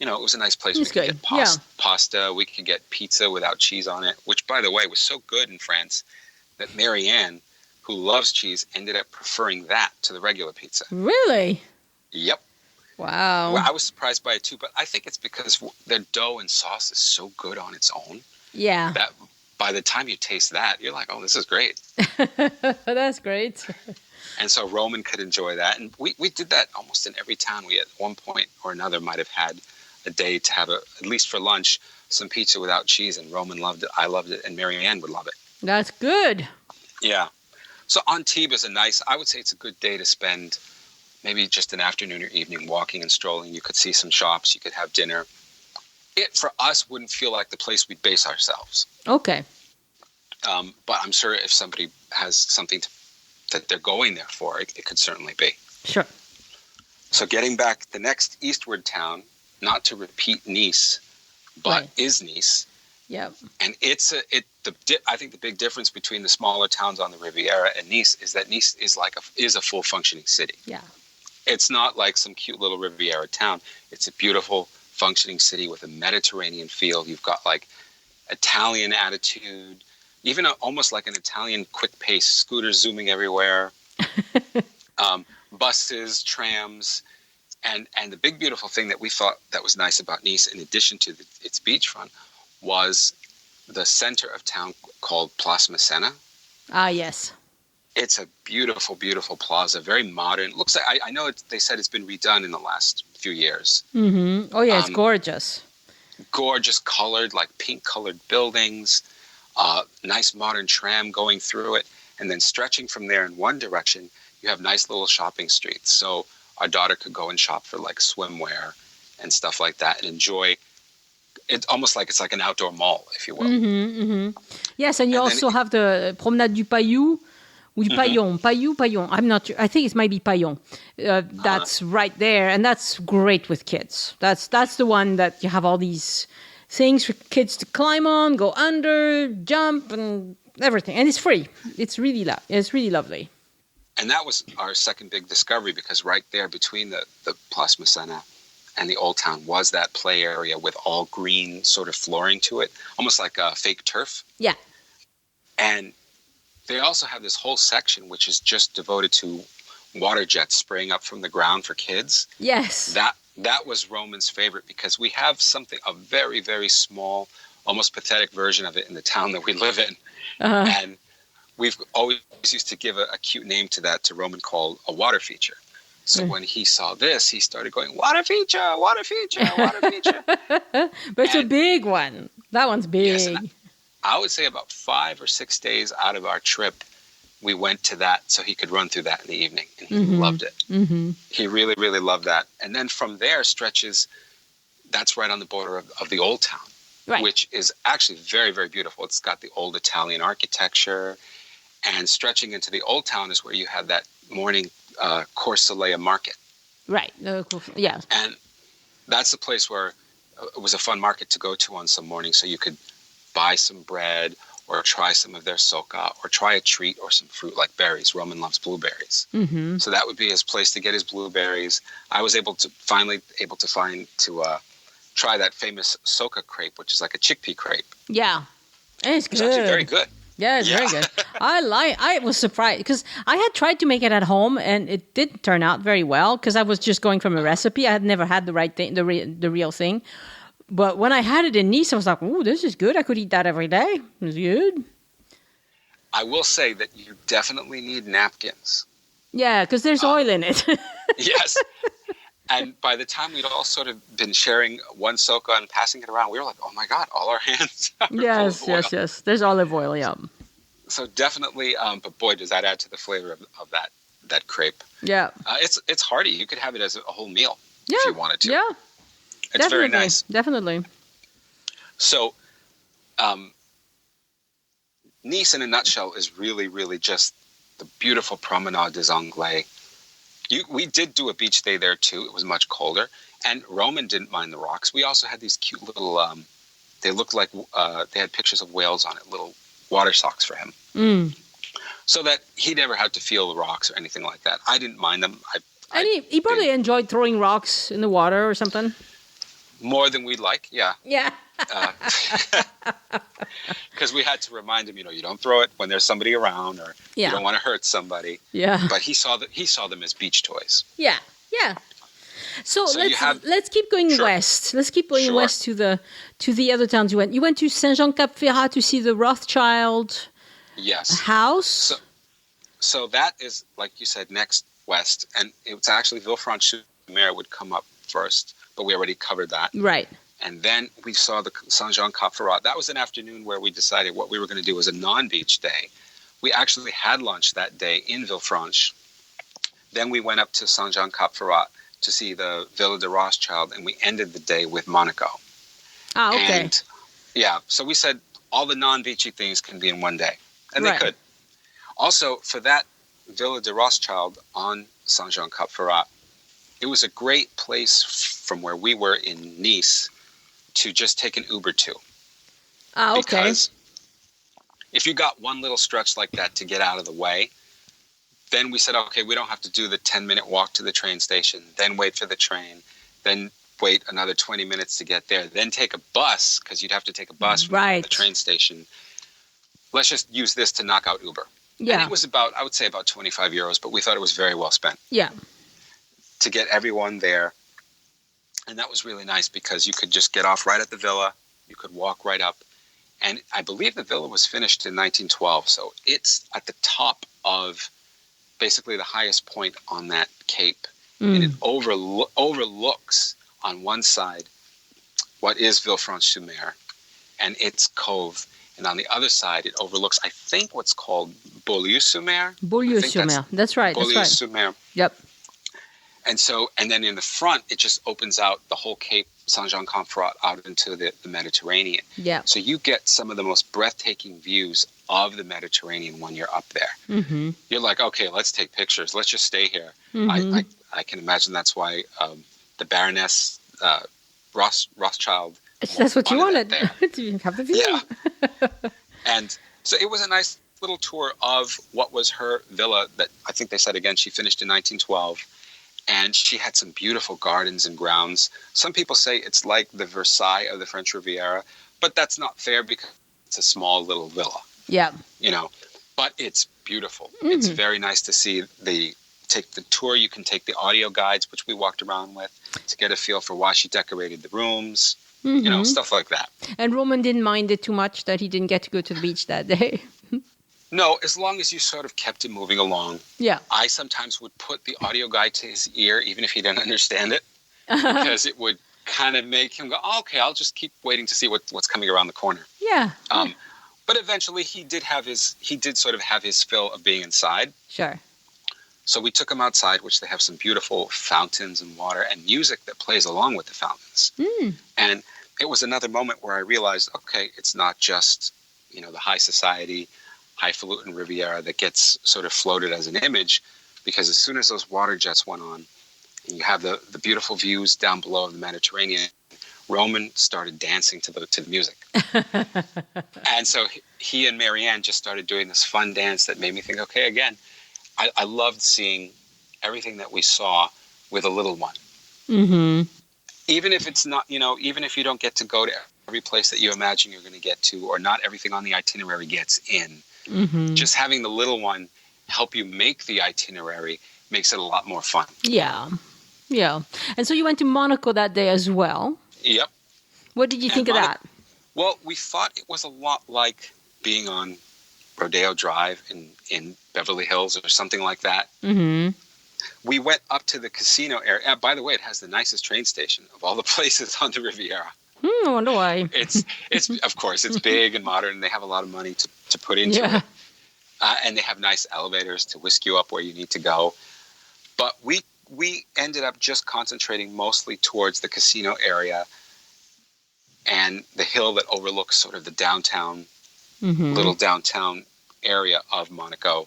it was a nice place. We could get pasta. We could get pizza without cheese on it, which, by the way, was so good in France that Marianne, who loves cheese, ended up preferring that to the regular pizza. Really? Yep. Wow. Well, I was surprised by it too, but I think it's because their dough and sauce is so good on its own. Yeah. That by the time you taste that, you're like, oh, this is great. That's great. And so Roman could enjoy that. And we did that almost in every town. We at one point or another might have had a day to have, at least for lunch, some pizza without cheese. And Roman loved it. I loved it. And Marianne would love it. That's good. Yeah. So Antibes is I would say it's a good day to spend maybe just an afternoon or evening walking and strolling. You could see some shops. You could have dinner. It, for us, wouldn't feel like the place we'd base ourselves. Okay. But I'm sure if somebody has something that they're going there for, it could certainly be. Sure. So getting back, the next eastward town, not to repeat Nice, but is Nice. Yeah. And I think the big difference between the smaller towns on the Riviera and Nice is that Nice is a full functioning city. Yeah. It's not like some cute little Riviera town. It's a beautiful functioning city with a Mediterranean feel. You've got like Italian attitude, even almost like an Italian quick pace, scooters zooming everywhere, buses, trams, and the big beautiful thing that we thought that was nice about Nice, in addition to its beachfront, was the center of town called Place Masséna. Ah, yes. It's a beautiful, beautiful plaza, very modern. It looks like I know they said it's been redone in the last few years. Mm-hmm. Oh yeah, it's gorgeous. Gorgeous colored, like pink colored buildings, nice modern tram going through it, and then stretching from there in one direction, you have nice little shopping streets. So our daughter could go and shop for like swimwear and stuff like that, and enjoy. It's almost like it's like an outdoor mall, if you will. Mm-hmm, mm-hmm. Yes, and you also have the Promenade du Paillou. Ou du Paillon, Paillon. I'm not sure. I think it might be Paillon. That's right there, and that's great with kids. That's the one that you have all these things for kids to climb on, go under, jump, and everything. And it's free. It's really lovely. And that was our second big discovery, because right there between the Place Massena and the Old Town was that play area with all green sort of flooring to it, almost like a fake turf. Yeah. And they also have this whole section which is just devoted to water jets spraying up from the ground for kids. Yes. That was Roman's favorite, because we have a very, very small, almost pathetic version of it in the town that we live in. Uh-huh. And we've always used to give a cute name to that, to Roman, called a water feature. So when he saw this, he started going, water feature, water feature, water feature. But it's a big one. That one's big. Yes, I would say about 5 or 6 days out of our trip, we went to that so he could run through that in the evening. And he loved it. Mm-hmm. He really, really loved that. And then from there that's right on the border of the Old Town, right, which is actually very, very beautiful. It's got the old Italian architecture. And stretching into the Old Town is where you had that morning Corsolea market. Right. Yeah. And that's the place where it was a fun market to go to on some morning, so you could buy some bread or try some of their soca or try a treat or some fruit like berries. Roman loves blueberries. Mm-hmm. So that would be his place to get his blueberries. I was finally able to try that famous soca crepe, which is like a chickpea crepe. Yeah. It's good. It's actually very good. Yeah, it's very good. I was surprised because I had tried to make it at home and it didn't turn out very well because I was just going from a recipe. I had never had the right thing, the real thing. But when I had it in Nice, I was like, "Ooh, this is good. I could eat that every day. It's good." I will say that you definitely need napkins. Yeah, because there's oil in it. Yes. And by the time we'd all sort of been sharing one soca and passing it around, we were like, oh my God, all our hands are full of oil. Yes. There's olive oil, yeah. So definitely, but boy, does that add to the flavor of that crepe. Yeah. It's hearty. You could have it as a whole meal if you wanted to. Yeah. It's definitely very nice. Definitely. So, Nice in a nutshell is really, really just the beautiful Promenade des Anglais. We did do a beach day there too. It was much colder, and Roman didn't mind the rocks. We also had these cute little. They looked like they had pictures of whales on it. Little water socks for him, so that he never had to feel the rocks or anything like that. I didn't mind them. He probably enjoyed throwing rocks in the water or something. More than we'd like, yeah. Yeah. Because we had to remind him, you don't throw it when there's somebody around, or you don't want to hurt somebody. Yeah. But he saw them as beach toys. Yeah. So let's keep going west. Let's keep going west to the other towns you went. You went to Saint-Jean-Cap-Ferrat to see the Rothschild house. So that is, like you said, next west, and it's actually Villefranche-sur-Mer would come up first, but we already covered that. Right. And then we saw the Saint-Jean-Cap-Ferrat. That was an afternoon where we decided what we were going to do was a non-beach day. We actually had lunch that day in Villefranche. Then we went up to Saint-Jean-Cap-Ferrat to see the Villa de Rothschild, and we ended the day with Monaco. Ah, okay. And, so we said all the non-beachy things can be in one day, and they could. Also, for that Villa de Rothschild on Saint-Jean-Cap-Ferrat, it was a great place from where we were in Nice to just take an Uber to. Ah, okay. Because if you got one little stretch like that to get out of the way, then we said, okay, we don't have to do the 10-minute walk to the train station, then wait for the train, then wait another 20 minutes to get there, then take a bus, because you'd have to take a bus from the train station. Let's just use this to knock out Uber. Yeah. And it was about 25 euros, but we thought it was very well spent. Yeah. To get everyone there. And that was really nice because you could just get off right at the villa. You could walk right up. And I believe the villa was finished in 1912. So it's at the top of basically the highest point on that cape. And it overlooks on one side what is Villefranche-sur-Mer and its cove. And on the other side, it overlooks, I think, what's called Beaulieu-sur-Mer. Beaulieu-sur-Mer. That's right. Beaulieu-sur-Mer. Yep. And then in the front, it just opens out the whole Cape Saint-Jean-Cap-Ferrat out into the Mediterranean. Yeah. So you get some of the most breathtaking views of the Mediterranean when you're up there. Mm-hmm. You're like, okay, let's take pictures. Let's just stay here. Mm-hmm. I can imagine that's why the Baroness Rothschild That's what you wanted. There. To have the view. Yeah. And so it was a nice little tour of what was her villa that I think they said, again, she finished in 1912. And she had some beautiful gardens and grounds. Some people say it's like the Versailles of the French Riviera, but that's not fair because it's a small little villa. Yeah. You know, but it's beautiful. It's very nice to see take the tour. You can take the audio guides, which we walked around with, to get a feel for why she decorated the rooms, you know, stuff like that. And Roman didn't mind it too much that he didn't get to go to the beach that day. No, as long as you sort of kept him moving along. Yeah. I sometimes would put the audio guide to his ear, even if he didn't understand it, because it would kind of make him go, oh, okay, I'll just keep waiting to see what's coming around the corner. Yeah. But eventually he did sort of have his fill of being inside. Sure. So we took him outside, which they have some beautiful fountains and water and music that plays along with the fountains. And it was another moment where I realized, okay, it's not just, you know, the high society, highfalutin Riviera that gets sort of floated as an image, because as soon as those water jets went on, and you have the beautiful views down below of the Mediterranean, Roman started dancing to the music. And so he and Marianne just started doing this fun dance that made me think, okay, again, I loved seeing everything that we saw with a little one. Even if it's not, you know, even if you don't get to go to every place that you imagine you're going to get to, or not everything on the itinerary gets in, just having the little one help you make the itinerary makes it a lot more fun. Yeah. Yeah. And so you went to Monaco that day as well. Yep. What did you think of that? Well, we thought it was a lot like being on Rodeo Drive in Beverly Hills or something like that. We went up to the casino area. By the way, it has the nicest train station of all the places on the Riviera. I wonder why. It's of course, it's big and modern, and they have a lot of money to put into it. And they have nice elevators to whisk you up where you need to go. But we ended up just concentrating mostly towards the casino area and the hill that overlooks sort of the downtown, little downtown area of Monaco.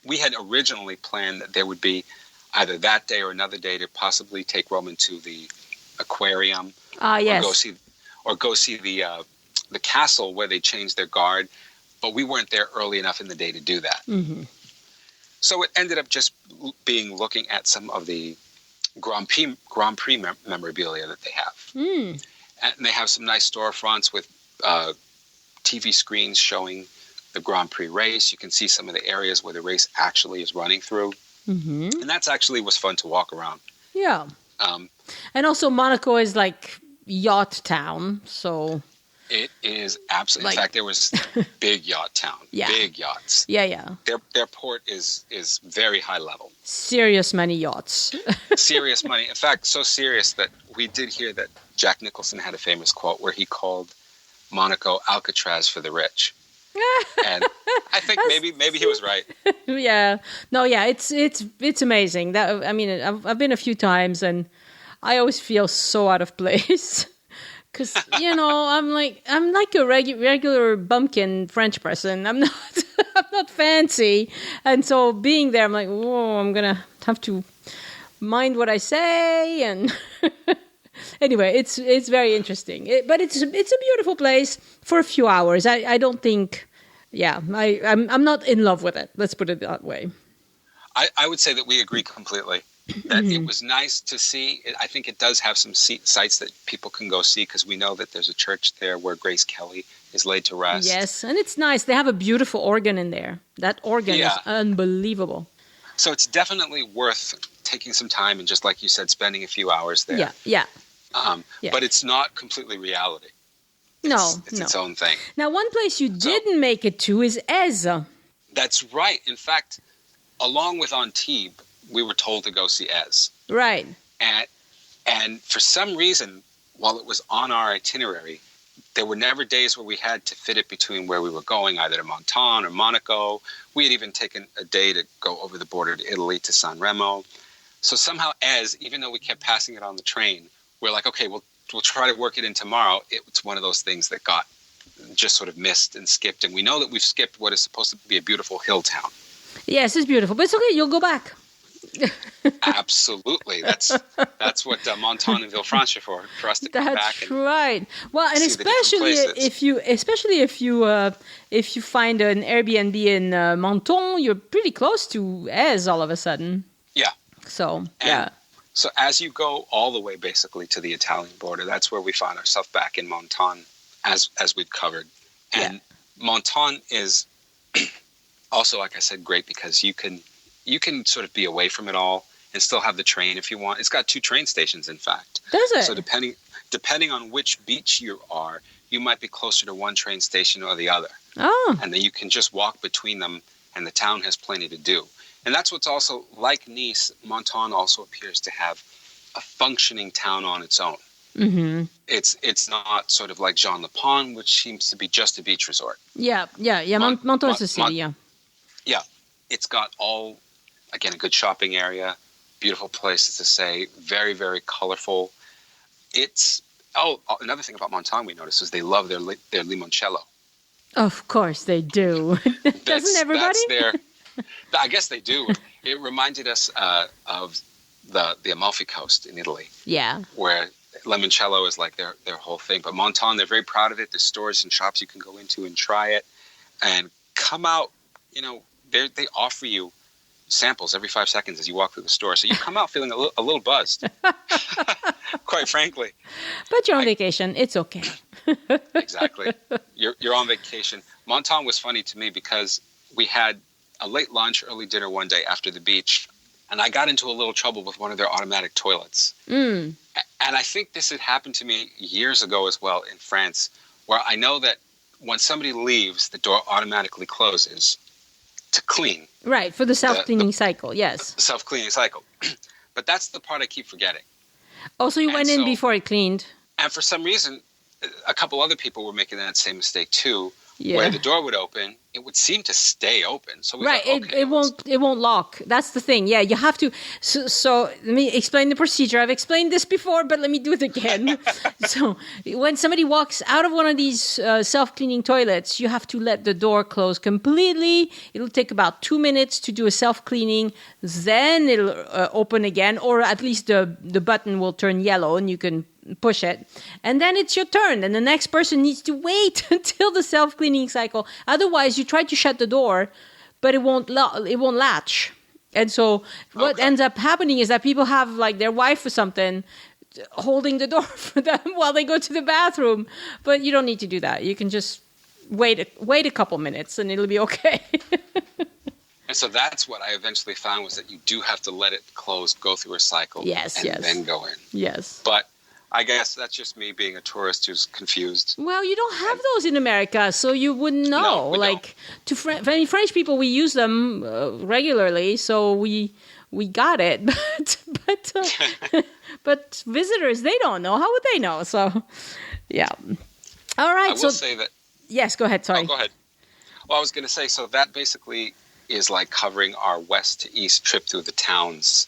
We had originally planned that there would be either that day or another day to possibly take Roman to the aquarium. Yes. Or go see the castle where they changed their guard, but we weren't there early enough in the day to do that. So it ended up just being looking at some of the Grand Prix memorabilia that they have. And they have some nice storefronts with TV screens showing the Grand Prix race. You can see some of the areas where the race actually is running through. And that's actually was fun to walk around. Yeah. And also Monaco is like yacht town, so... It is absolutely. In fact, there was big yacht town. Big yachts. Yeah. Their port is very high level. Serious money yachts. Serious money. In fact, so serious that we did hear that Jack Nicholson had a famous quote where he called Monaco Alcatraz for the rich. And I think maybe he was right. Yeah. No, yeah, it's amazing. That I mean, I've been a few times and I always feel so out of place. Because, you know, I'm like a regular bumpkin French person. I'm not fancy. And so being there, I'm like, oh, I'm going to have to mind what I say. And anyway, it's very interesting. But it's a beautiful place for a few hours. I don't think, I'm not in love with it. Let's put it that way. I would say that we agree completely. That it was nice to see. I think it does have some sites that people can go see, because we know that there's a church there where Grace Kelly is laid to rest. Yes, and it's nice. They have a beautiful organ in there. That organ is unbelievable. So it's definitely worth taking some time and, just like you said, spending a few hours there. Yeah. But it's not completely reality. It's its own thing. Now, one place you didn't make it to is Èze. That's right. In fact, along with Antibes, we were told to go see Èze. Right. And for some reason, while it was on our itinerary, there were never days where we had to fit it between where we were going, either to Menton or Monaco. We had even taken a day to go over the border to Italy, to San Remo. So somehow Èze, even though we kept passing it on the train, we're like, okay, we'll try to work it in tomorrow. It's one of those things that got just sort of missed and skipped. And we know that we've skipped what is supposed to be a beautiful hill town. Yes, it's beautiful. But it's okay. You'll go back. Absolutely. That's what Menton and Villefranche are for us to come back. That's right. Well, and especially if you find an Airbnb in Menton, you're pretty close to Aise all of a sudden. Yeah. So, yeah. So as you go all the way basically to the Italian border, that's where we find ourselves back in Menton, as we've covered. And Menton is also, like I said, great because you can sort of be away from it all and still have the train if you want. It's got 2 train stations, in fact. Does it? So depending on which beach you are, you might be closer to one train station or the other. Oh. And then you can just walk between them, and the town has plenty to do. And that's what's also, like Nice, Menton also appears to have a functioning town on its own. Mm-hmm. It's not sort of like Jean-le-Pont, which seems to be just a beach resort. Yeah. Menton is a city, yeah. Yeah. It's got again, a good shopping area, beautiful places to stay, very, very colorful. Another thing about Menton we noticed is they love their limoncello. Of course they do. Doesn't everybody? I guess they do. It reminded us of the Amalfi Coast in Italy. Yeah. Where limoncello is like their whole thing. But Menton, they're very proud of it. There's stores and shops you can go into and try it. And come out, they offer you samples every 5 seconds as you walk through the store. So you come out feeling a little buzzed, quite frankly. But you're on vacation. It's okay. Exactly. You're on vacation. Menton was funny to me because we had a late lunch, early dinner one day after the beach, and I got into a little trouble with one of their automatic toilets. Mm. And I think this had happened to me years ago as well in France, where I know that when somebody leaves, the door automatically closes to clean. Right, for the self-cleaning cycle, yes. Self-cleaning cycle. But that's the part I keep forgetting. Oh, so you went in before it cleaned. And for some reason, a couple other people were making that same mistake too, where the door would open, it would seem to stay open. So we thought, okay, it won't lock. That's the thing. Yeah, you have to. So let me explain the procedure. I've explained this before, but let me do it again. So when somebody walks out of one of these self-cleaning toilets, you have to let the door close completely. It'll take about 2 minutes to do a self-cleaning. Then it'll open again, or at least the button will turn yellow and you can push it, and then it's your turn, and the next person needs to wait until the self-cleaning cycle. Otherwise, you try to shut the door, but it won't latch. And so what ends up happening is that people have like their wife or something holding the door for them while they go to the bathroom. But you don't need to do that. You can just wait a couple minutes and it'll be okay. And so that's what I eventually found, was that you do have to let it close, go through a cycle, then go in. Yes. But I guess that's just me being a tourist who's confused. Well, you don't have those in America, so you wouldn't know. No, we don't. French people, we use them regularly, so we got it. But visitors, they don't know. How would they know? So, yeah. All right. I will say that. Yes, go ahead. Sorry. Oh, go ahead. Well, I was going to say, so that basically is like covering our west to east trip through the towns.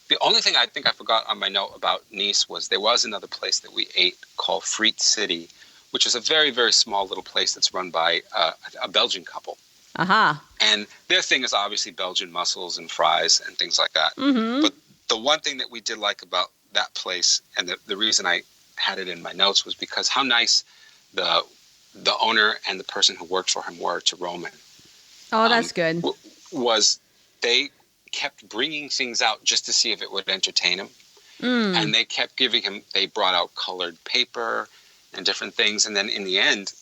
The only thing I think I forgot on my note about Nice was there was another place that we ate called Frites City, which is a very, very small little place that's run by a Belgian couple. Uh-huh. And their thing is obviously Belgian mussels and fries and things like that. Mm-hmm. But the one thing that we did like about that place, and the reason I had it in my notes, was because how nice the owner and the person who worked for him were to Roman. Oh, that's good. Was they kept bringing things out just to see if it would entertain him. And they kept giving him, they brought out colored paper and different things. And then in the end,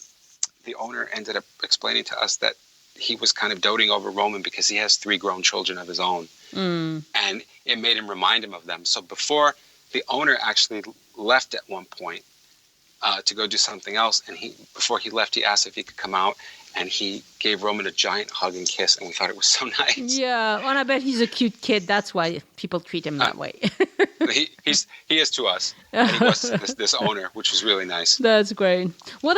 the owner ended up explaining to us that he was kind of doting over Roman because he has 3 grown children of his own. And it made him remind him of them. So before the owner actually left at one point to go do something else, and before he left, he asked if he could come out, and he gave Roman a giant hug and kiss, and we thought it was so nice. Yeah, and I bet he's a cute kid. That's why people treat him that way. He is to us. And he was this owner, which was really nice. That's great. Well,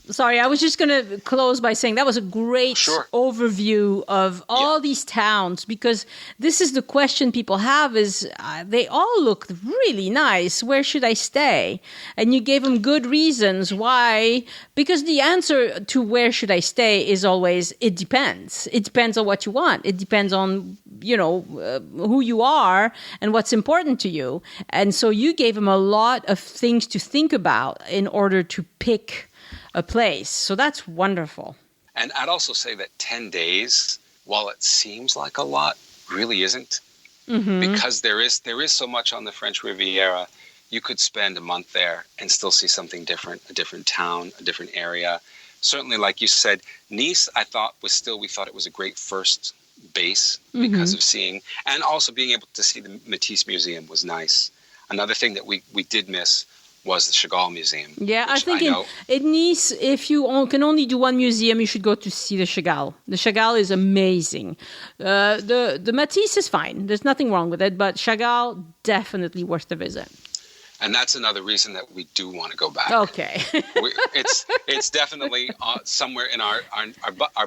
Sorry, I was just going to close by saying that was a great overview of all these towns, because this is the question people have is they all look really nice. Where should I stay? And you gave them good reasons why, because the answer to where should I stay is always, it depends. It depends on what you want. It depends on, who you are and what's important to you. And so you gave them a lot of things to think about in order to pick a place. So that's wonderful. And I'd also say that 10 days, while it seems like a lot, really isn't. Mm-hmm. Because there is so much on the French Riviera. You could spend a month there and still see something different, a different town, a different area. Certainly, like you said, Nice, we thought it was a great first base because of seeing, and also being able to see the Matisse Museum was nice. Another thing that we did miss was the Chagall Museum. Yeah, I think in Nice, if you can only do one museum, you should go to see the Chagall. The Chagall is amazing. The Matisse is fine. There's nothing wrong with it, but Chagall, definitely worth the visit. And that's another reason that we do want to go back. Okay. It's definitely somewhere in our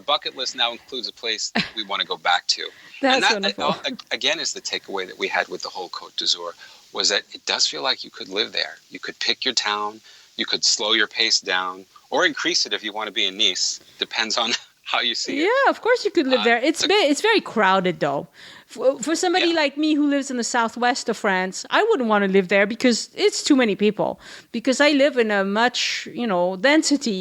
bucket list now includes a place that we want to go back to. That's wonderful. Again, is the takeaway that we had with the whole Côte d'Azur, was that it does feel like you could live there. You could pick your town, you could slow your pace down, or increase it if you want to be in Nice. Depends on how you see it. Yeah, of course you could live there. It's very crowded, though. For somebody like me who lives in the southwest of France, I wouldn't want to live there because it's too many people. Because I live in a much,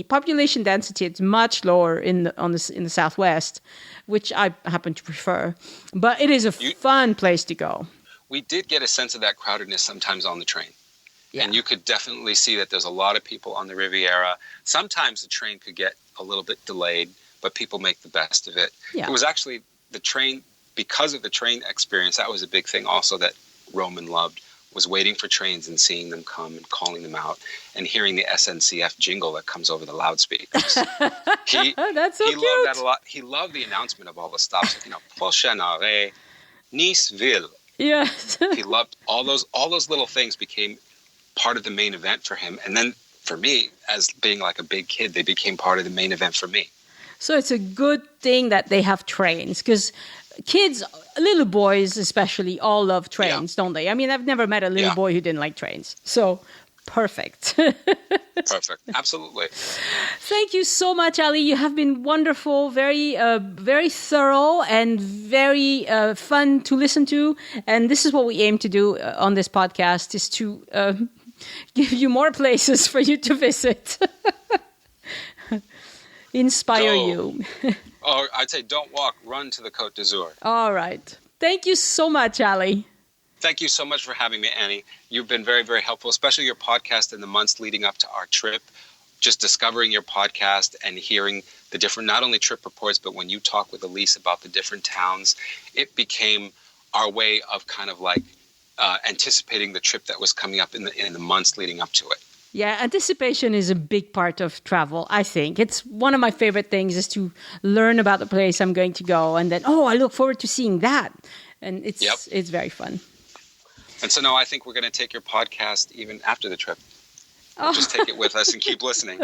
population density. It's much lower in the southwest, which I happen to prefer. But it is a fun place to go. We did get a sense of that crowdedness sometimes on the train. Yeah. And you could definitely see that there's a lot of people on the Riviera. Sometimes the train could get a little bit delayed, but people make the best of it. Yeah. It was actually the train, because of the train experience, that was a big thing also that Roman loved, was waiting for trains and seeing them come and calling them out and hearing the SNCF jingle that comes over the loudspeakers. That's so cute. Loved that a lot. He loved the announcement of all the stops, prochain arrêt, Nice-Ville. Yes. He loved all those little things became part of the main event for him. And then for me, as being like a big kid, they became part of the main event for me. So it's a good thing that they have trains, because kids, little boys especially, all love trains, don't they? I mean, I've never met a little boy who didn't like trains. So perfect. Perfect. Absolutely. Thank you so much, Ali. You have been wonderful, very, very thorough and very fun to listen to. And this is what we aim to do on this podcast, is to give you more places for you to visit. Inspire you. Or I'd say don't walk, run to the Côte d'Azur. All right. Thank you so much, Ali. Thank you so much for having me, Annie. You've been very, very helpful, especially your podcast in the months leading up to our trip. Just discovering your podcast and hearing the different, not only trip reports, but when you talk with Elise about the different towns, it became our way of kind of like anticipating the trip that was coming up in the months leading up to it. Yeah, anticipation is a big part of travel, I think. It's one of my favorite things, is to learn about the place I'm going to go. And then, I look forward to seeing that. And it's very fun. And so now I think we're going to take your podcast even after the trip. We'll just take it with us and keep listening.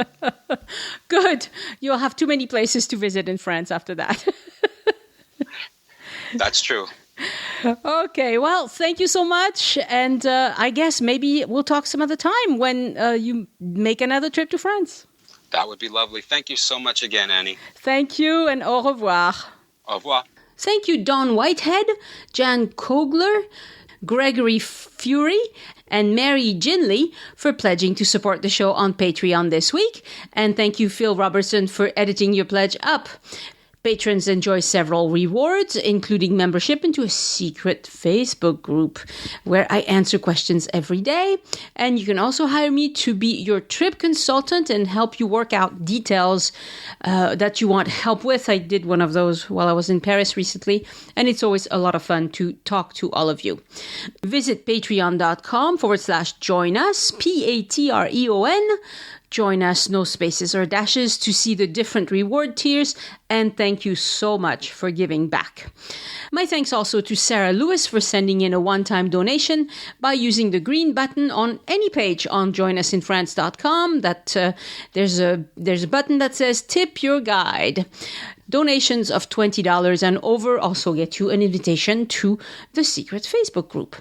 Good. You'll have too many places to visit in France after that. That's true. Okay, well, thank you so much. And I guess maybe we'll talk some other time when you make another trip to France. That would be lovely. Thank you so much again, Annie. Thank you, and au revoir. Au revoir. Thank you, Don Whitehead, Jan Kogler, Gregory Fury, and Mary Ginley for pledging to support the show on Patreon this week. And thank you, Phil Robertson, for editing your pledge up. Patrons enjoy several rewards, including membership into a secret Facebook group where I answer questions every day. And you can also hire me to be your trip consultant and help you work out details that you want help with. I did one of those while I was in Paris recently, and it's always a lot of fun to talk to all of you. Visit patreon.com/join us, Patreon. Join us, no spaces or dashes, to see the different reward tiers, and thank you so much for giving back. My thanks also to Sarah Lewis for sending in a one-time donation by using the green button on any page on joinusinfrance.com. There's a button that says Tip Your Guide. Donations of $20 and over also get you an invitation to the secret Facebook group.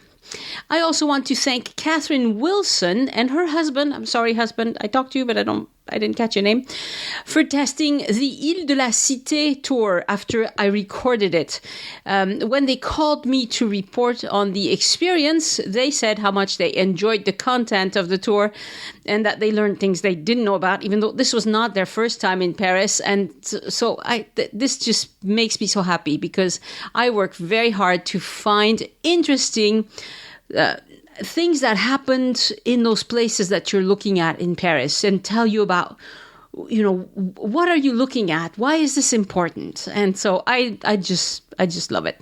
I also want to thank Catherine Wilson and her husband. I'm sorry, husband, I talked to you, but I didn't catch your name, for testing the Île de la Cité tour after I recorded it. When they called me to report on the experience, they said how much they enjoyed the content of the tour and that they learned things they didn't know about, even though this was not their first time in Paris. And so this just makes me so happy, because I work very hard to find interesting things that happened in those places that you're looking at in Paris, and tell you about, what are you looking at? Why is this important? And so I just love it.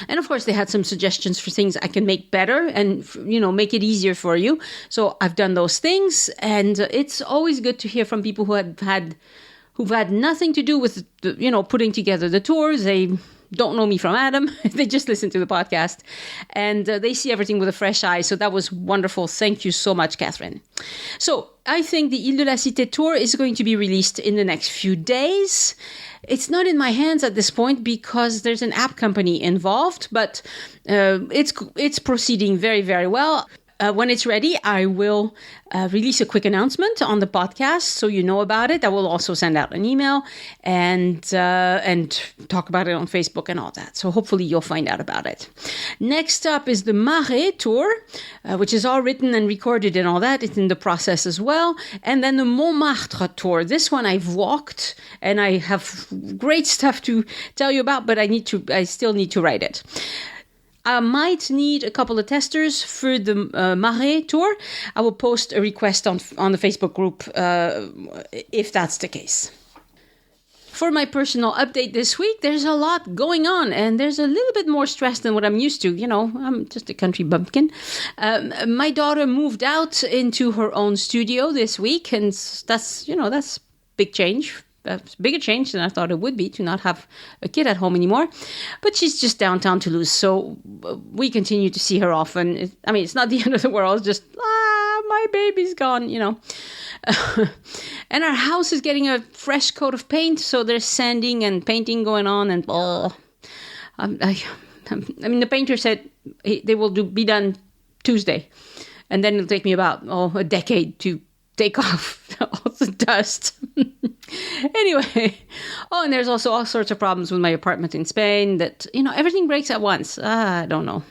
And of course, they had some suggestions for things I can make better and, make it easier for you. So I've done those things, and it's always good to hear from people who've had nothing to do with, putting together the tours. They don't know me from Adam. They just listen to the podcast, and they see everything with a fresh eye. So that was wonderful. Thank you so much, Catherine. So I think the Île de la Cité tour is going to be released in the next few days. It's not in my hands at this point because there's an app company involved, but it's proceeding very, very well. When it's ready, I will release a quick announcement on the podcast so you know about it. I will also send out an email and talk about it on Facebook and all that. So hopefully you'll find out about it. Next up is the Marais tour, which is all written and recorded and all that. It's in the process as well. And then the Montmartre tour. This one I've walked and I have great stuff to tell you about, but I still need to write it. I might need a couple of testers for the Marais tour. I will post a request on the Facebook group if that's the case. For my personal update this week, there's a lot going on, and there's a little bit more stress than what I'm used to. I'm just a country bumpkin. My daughter moved out into her own studio this week, and that's big change. Bigger change than I thought it would be to not have a kid at home anymore. But she's just downtown Toulouse, so we continue to see her often. It's not the end of the world, it's just, my baby's gone, And our house is getting a fresh coat of paint, so there's sanding and painting going on, and the painter said they will be done Tuesday, and then it'll take me about a decade to take off all the dust. Anyway, and there's also all sorts of problems with my apartment in Spain that, everything breaks at once. I don't know.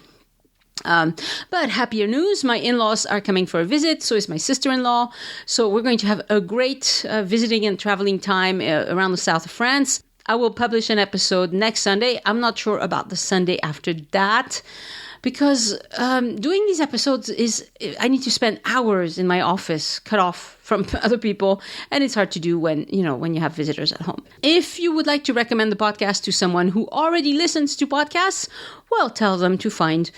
But happier news, my in-laws are coming for a visit, so is my sister-in-law. So we're going to have a great visiting and traveling time around the south of France. I will publish an episode next Sunday. I'm not sure about the Sunday after that, because doing these episodes I need to spend hours in my office, cut off from other people, and it's hard to do when you have visitors at home. If you would like to recommend the podcast to someone who already listens to podcasts, well, tell them to find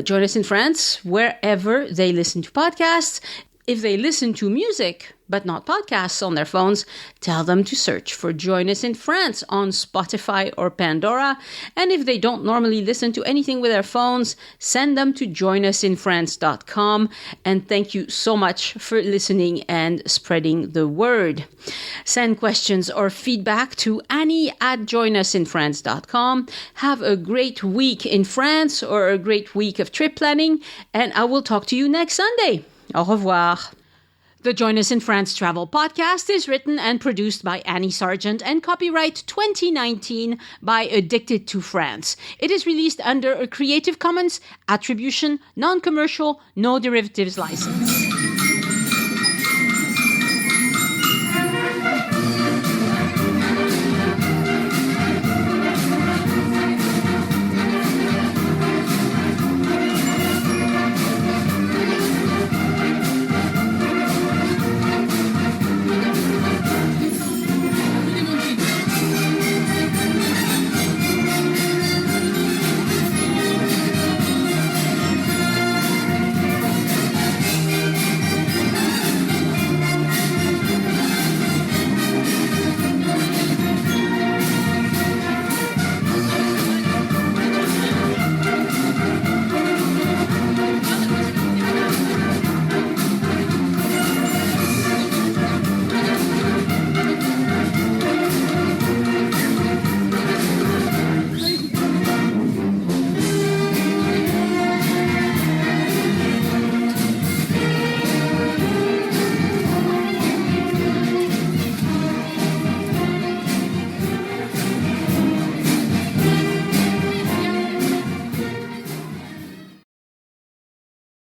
Join Us in France wherever they listen to podcasts. If they listen to music, but not podcasts on their phones, tell them to search for Join Us in France on Spotify or Pandora. And if they don't normally listen to anything with their phones, send them to joinusinfrance.com. And thank you so much for listening and spreading the word. Send questions or feedback to Annie@joinusinfrance.com. Have a great week in France or a great week of trip planning, and I will talk to you next Sunday. Au revoir. The Join Us in France Travel Podcast is written and produced by Annie Sargent and copyright 2019 by Addicted to France. It is released under a Creative Commons Attribution, Non-Commercial, No Derivatives license.